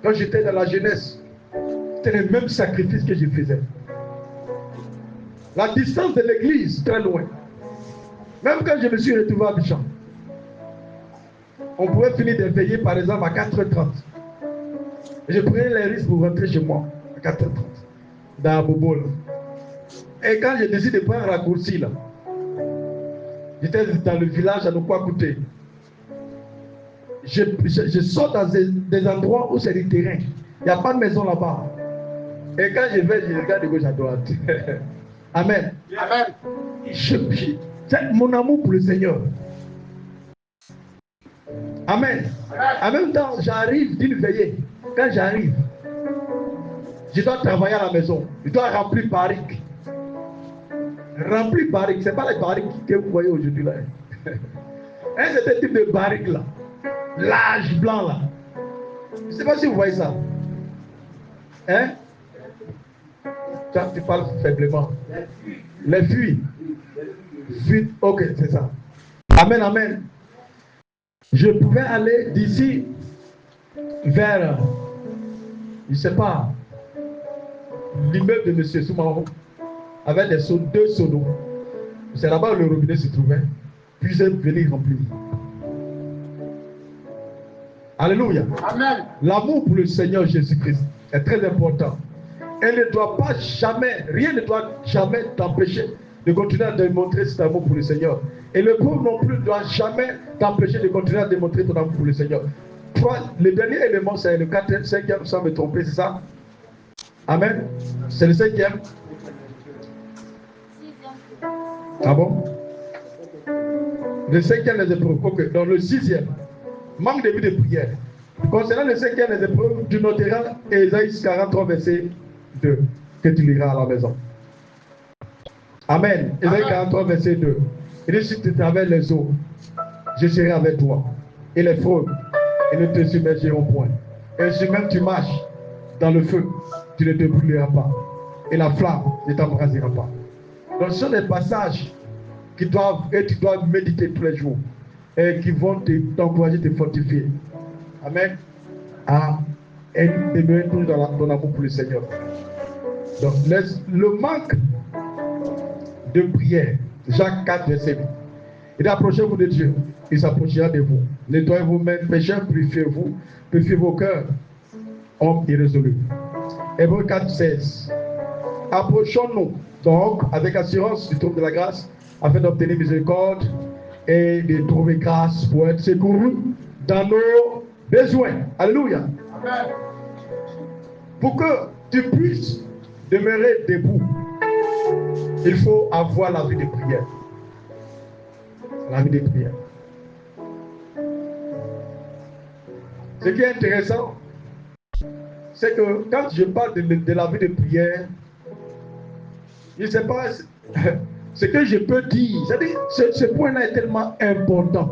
quand j'étais dans la jeunesse, c'était le même sacrifice que je faisais. La distance de l'église, très loin. Même quand je me suis retrouvé à Abidjan, on pouvait finir de veiller par exemple à 4h30. Je prenais les risques pour rentrer chez moi à 4h30 dans Bobol. Et quand j'ai décidé de prendre un raccourci là, j'étais dans le village à ne pas coûter. Je sors dans des endroits où c'est du terrain. Il n'y a pas de maison là-bas. Et quand je vais, je regarde de gauche à droite. Amen. Amen. C'est mon amour pour le Seigneur. Amen. En même temps, j'arrive d'une veillée. Quand j'arrive, je dois travailler à la maison. Je dois remplir barriques. Remplir barriques. Ce n'est pas les barriques que vous voyez aujourd'hui là. Un certain type de barriques là. Large, blanc là. Je ne sais pas si vous voyez ça. Hein? Tu parles faiblement. Les fuites. Fuites. Ok, c'est ça. Amen, amen. Je pouvais aller d'ici vers, je ne sais pas, l'immeuble de M. Soumarou, avec des seaux, 2 seaux d'eau. C'est là-bas où le robinet se trouvait. Puis je venais remplir. Alléluia. Amen. L'amour pour le Seigneur Jésus-Christ est très important. Elle ne doit pas jamais, rien ne doit jamais t'empêcher de continuer à démontrer cet amour pour le Seigneur. Et le pauvre non plus ne doit jamais t'empêcher de continuer à démontrer ton amour pour le Seigneur. Le dernier élément, c'est le 5e, sans me tromper, c'est ça? Amen. C'est le 5e. Ah bon? Le 5e, les épreuves. Ok, donc le 6e. Manque de vie de prière. Concernant le 5e, les épreuves, tu noteras Ésaïe 43, verset 2, que tu liras à la maison. Amen. Ésaïe 43, verset 2. Il dit, si tu traverses les eaux, je serai avec toi. Et les fraudes, ils ne te submergeront point. Et si même tu marches dans le feu, tu ne te brûleras pas. Et la flamme ne t'embrasera pas. Donc ce sont des passages que tu dois méditer tous les jours. Et qui vont t'encourager, te fortifier. Amen. À demeurer toujours dans ton amour pour le Seigneur. Donc, le manque de prière, Jacques 4, verset 8. Il dit, approchez-vous de Dieu, il s'approchera de vous. Nettoyez vous-même, pécheurs, purifiez-vous, purifiez vos cœurs. homme irrésolu. Hébreux 4, 16. Approchons-nous donc avec assurance du trône de la grâce afin d'obtenir miséricorde et de trouver grâce pour être secouru dans nos besoins. Alléluia. Amen. Pour que tu puisses demeurer debout, il faut avoir la vie de prière. La vie de prière. Ce qui est intéressant, c'est que quand je parle de la vie de prière, je ne sais pas ce que je peux dire. C'est-à-dire, ce point-là est tellement important,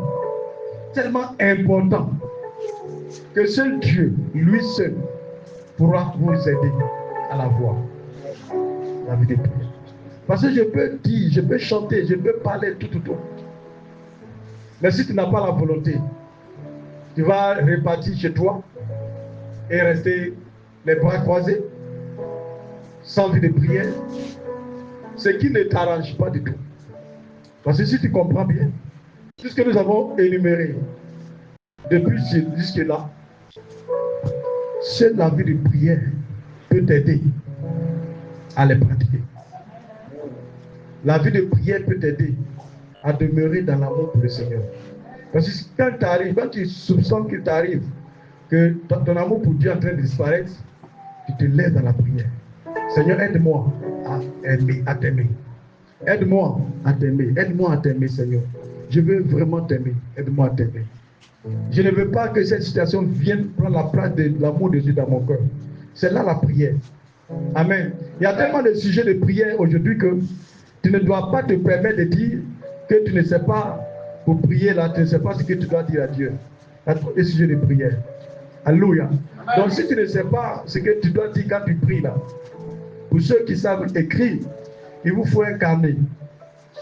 que seul Dieu, lui seul, pourra vous aider à la voir. La vie de prière. Parce que je peux dire, je peux chanter, je peux parler tout. Mais si tu n'as pas la volonté, tu vas repartir chez toi et rester les bras croisés, sans vie de prière, ce qui ne t'arrange pas du tout. Parce que si tu comprends bien, tout ce que nous avons énuméré depuis jusque-là, seule la vie de prière peut t'aider à les pratiquer. La vie de prière peut t'aider à demeurer dans l'amour pour le Seigneur. Parce que quand tu soupçonnes qu'il t'arrive, que ton amour pour Dieu est en train de disparaître, tu te lèves dans la prière. Seigneur, aide-moi à t'aimer. Aide-moi à t'aimer. Aide-moi à t'aimer, Seigneur. Je veux vraiment t'aimer. Aide-moi à t'aimer. Je ne veux pas que cette situation vienne prendre la place de l'amour de Dieu dans mon cœur. C'est là la prière. Amen. Il y a tellement de sujets de prière aujourd'hui que tu ne dois pas te permettre de dire que tu ne sais pas pour prier là, tu ne sais pas ce que tu dois dire à Dieu. Il y a trop de sujets de prière. Alléluia. Donc si tu ne sais pas ce que tu dois dire quand tu pries là, pour ceux qui savent écrire, il vous faut un carnet.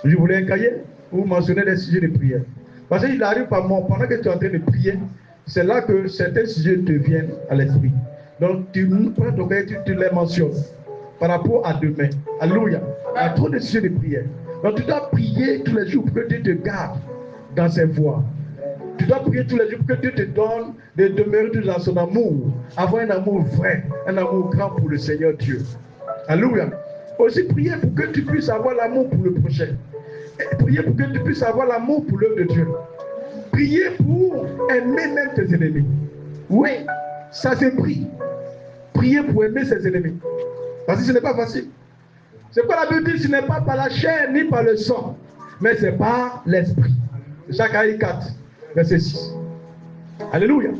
Je voulais un cahier où vous mentionnez des sujets de prière. Parce qu'il arrive par moi, pendant que tu es en train de prier, c'est là que certains sujets te viennent à l'esprit. Donc tu prends ton cahier, tu les mentionnes par rapport à demain. Alléluia. Il y a trop de sujets de prière. Donc tu dois prier tous les jours pour que Dieu te garde dans ses voies. Tu dois prier tous les jours pour que Dieu te donne de demeurer dans son amour. Avoir un amour vrai, un amour grand pour le Seigneur Dieu. Alléluia. Aussi prier pour que tu puisses avoir l'amour pour le prochain. Et prier pour que tu puisses avoir l'amour pour l'œuvre de Dieu. Prier pour aimer même tes ennemis. Oui, ça c'est prier. Prier pour aimer ses ennemis. Parce que ce n'est pas facile. C'est quoi la Bible dit? Ce n'est pas par la chair ni par le sang, mais c'est par l'esprit. Zacharie 4, verset 6. Alléluia.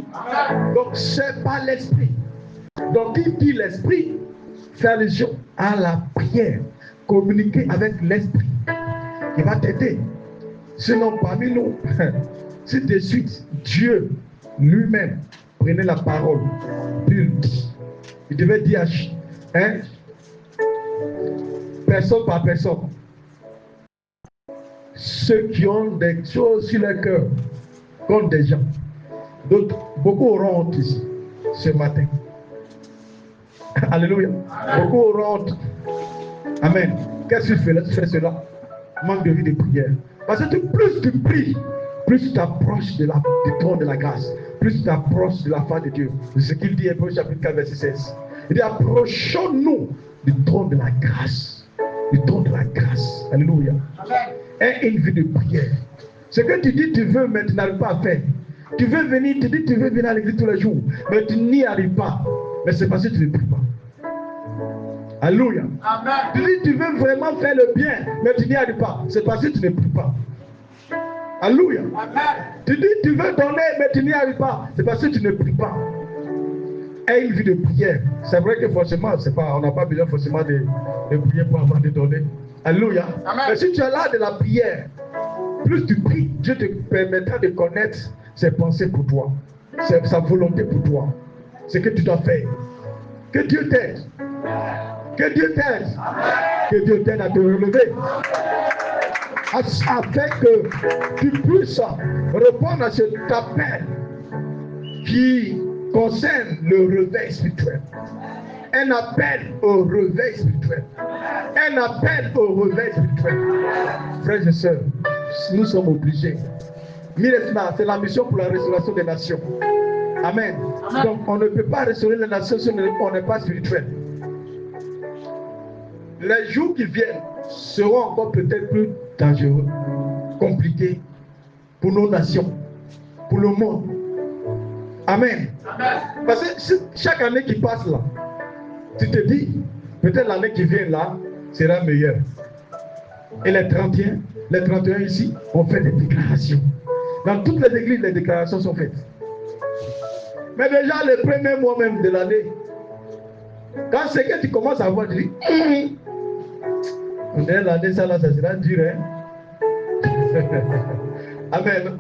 Donc c'est par l'esprit. Donc qui dit l'esprit, fait allusion à la prière. Communiquer avec l'esprit. Il va t'aider. Sinon parmi nous, si de suite Dieu lui-même prenait la parole, il devait dire personne par personne, ceux qui ont des choses sur leur cœur, comme des gens. Donc, beaucoup auront honte ici, ce matin. Alléluia. Beaucoup auront honte. Amen. Qu'est-ce que tu fais là? Tu fais cela. Manque de vie de prière. Parce que plus tu pries, plus tu t'approches du trône de la grâce, plus tu t'approches de la face de Dieu. C'est ce qu'il dit Hébreux chapitre 4, verset 16. Il dit, approchons-nous du trône de la grâce. Du trône de la grâce. Alléluia. Et une vie de prière. Ce que tu dis, tu veux, mais tu n'arrives pas à faire. Tu veux venir, tu dis, tu veux venir à l'église tous les jours, mais tu n'y arrives pas. Mais c'est parce que tu ne pries pas. Alléluia. Tu dis, tu veux vraiment faire le bien, mais tu n'y arrives pas. C'est parce que tu ne pries pas. Alléluia. Tu dis, tu veux donner, mais tu n'y arrives pas. C'est parce que tu ne pries pas. Et une vie de prière. C'est vrai que forcément, on n'a pas besoin forcément de prier pour avoir de donner. Alléluia. Mais si tu as là de la prière, plus tu pries, Dieu te permettra de connaître ses pensées pour toi, sa volonté pour toi, ce que tu dois faire. Que Dieu t'aide. Que Dieu t'aide. Que Dieu t'aide à te relever. Afin que tu puisses répondre à cet appel qui concerne le réveil spirituel. Un appel au réveil spirituel. Un appel au réveil spirituel. Frères et sœurs, nous sommes obligés. C'est la mission pour la restauration des nations. Amen. Donc, on ne peut pas restaurer les nations si on n'est pas spirituel. Les jours qui viennent seront encore peut-être plus dangereux, compliqués pour nos nations, pour le monde. Amen. Parce que chaque année qui passe là, tu te dis, peut-être l'année qui vient là sera meilleure. Et les 31 ici, on fait des déclarations. Dans toutes les églises, les déclarations sont faites. Mais déjà, le premier mois même de l'année, quand c'est que tu commences à voir, tu dis, on est l'année, ça sera dur, hein? Amen.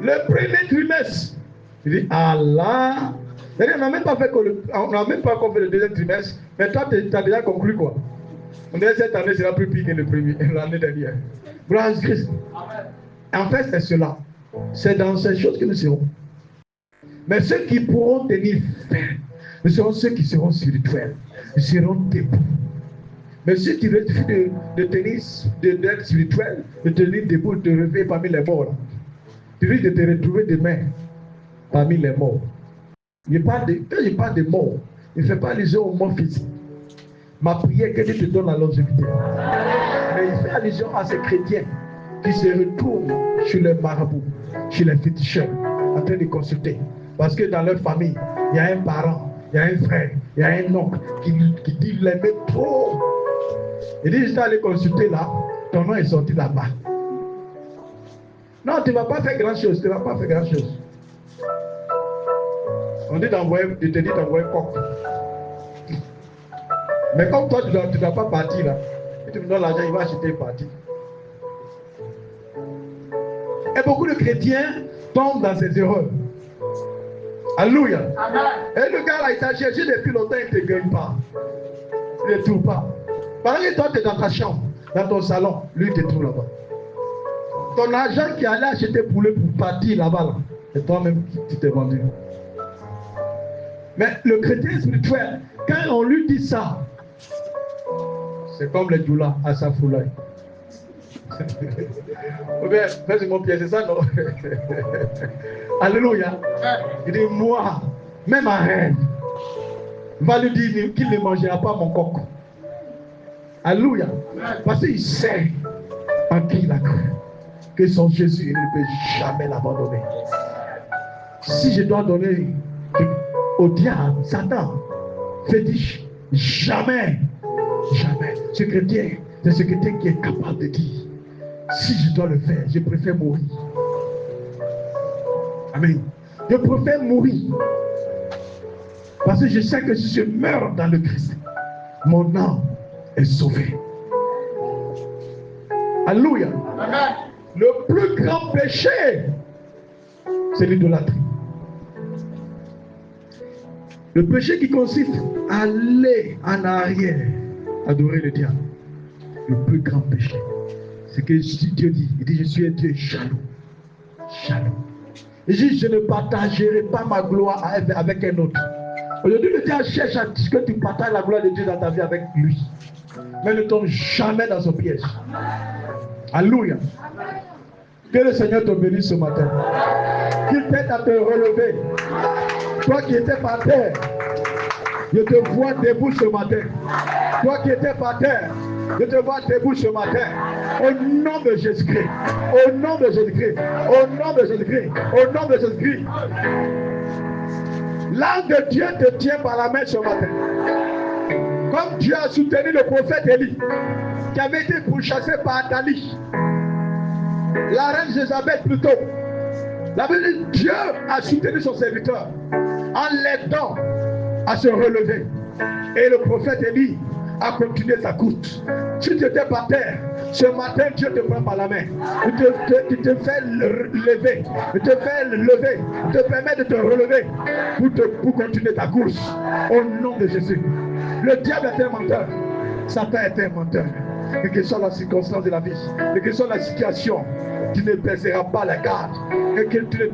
Le premier trimestre, tu dis, Allah. On n'a même pas fait encore fait le deuxième trimestre, mais toi, tu as déjà conclu quoi? On dirait que cette année sera plus pire que l'année dernière. Gloire à Christ. En fait, c'est cela. C'est dans ces choses que nous serons. Mais ceux qui pourront tenir ferme, ce seront ceux qui seront spirituels. Ils seront debout. Mais ceux qui refusent d'être spirituels, de tenir debout, de te réveiller parmi les morts, là, tu risques de te retrouver demain parmi les morts. Quand je parle de mort, il ne fait pas allusion aux morts physiques. Ma prière, que Dieu te donne la longévité. Mais il fait allusion à ces chrétiens qui se retrouvent chez les marabouts, chez les féticheurs, en train de consulter. Parce que dans leur famille, il y a un parent, il y a un frère, il y a un oncle qui dit l'aimer trop. Il dit, je suis allé consulter là, ton nom est sorti là-bas. Non, tu ne vas pas faire grand-chose, tu ne vas pas faire grand-chose. On dit d'envoyer, je te dis d'envoyer coq. Mais comme toi, tu ne dois pas partir là, et tu me donnes l'argent, il va acheter une partie. Et beaucoup de chrétiens tombent dans ces erreurs. Alléluia. Et le gars là, il t'a cherché depuis longtemps, il ne te gagne pas. Il ne te trouve pas. Pendant que toi, tu es dans ta chambre, dans ton salon, lui, il te trouve là-bas. Ton argent qui allait acheter poulet pour partir là-bas, là, et toi-même, tu t'es vendu. Mais le chrétien spirituel, quand on lui dit ça, c'est comme les doulas à sa foulaille. Ou bien, fais mon pied, c'est ça, non? Alléluia. Il dit, moi, même un reine, va lui dire qu'il ne mangera pas mon coq. Alléluia. Parce qu'il sait en qui il a cru que son Jésus, il ne peut jamais l'abandonner. Si je dois donner au diable, Satan, fétiche, jamais. Ce chrétien, c'est ce chrétien qui est capable de dire, si je dois le faire, je préfère mourir. Amen. Je préfère mourir. Parce que je sais que si je meurs dans le Christ, mon âme est sauvée. Alléluia. Amen. Le plus grand péché, c'est l'idolâtrie. Le péché qui consiste à aller en arrière, adorer le diable. Le plus grand péché, c'est que Dieu dit, il dit, je suis un Dieu jaloux. Jaloux. Il dit, je ne partagerai pas ma gloire avec un autre. Aujourd'hui, le diable cherche à ce que tu partages la gloire de Dieu dans ta vie avec lui. Mais ne tombe jamais dans son piège. Alléluia. Que le Seigneur te bénisse ce matin. Qu'il t'aide à te relever. Toi qui étais par terre, je te vois debout ce matin. Toi qui étais par terre, je te vois debout ce matin. Au nom de Jésus-Christ. Au nom de Jésus-Christ. Au nom de Jésus-Christ. Au nom de Jésus-Christ. L'âme de Dieu te tient par la main ce matin. Comme Dieu a soutenu le prophète Élie, qui avait été pourchassé par Athalie, la reine Jézabel plutôt. La Bible dit, Dieu a soutenu son serviteur en l'aidant à se relever. Et le prophète Élie a continué sa course. Si tu étais par terre, ce matin Dieu te prend par la main. Il te fait lever. Il te fait lever. Il te permet de te relever pour continuer ta course. Au nom de Jésus. Le diable est un menteur. Satan est un menteur. Et que soit la circonstance de la vie, et que soit la situation, tu ne baisseras pas la garde. Et que tu ne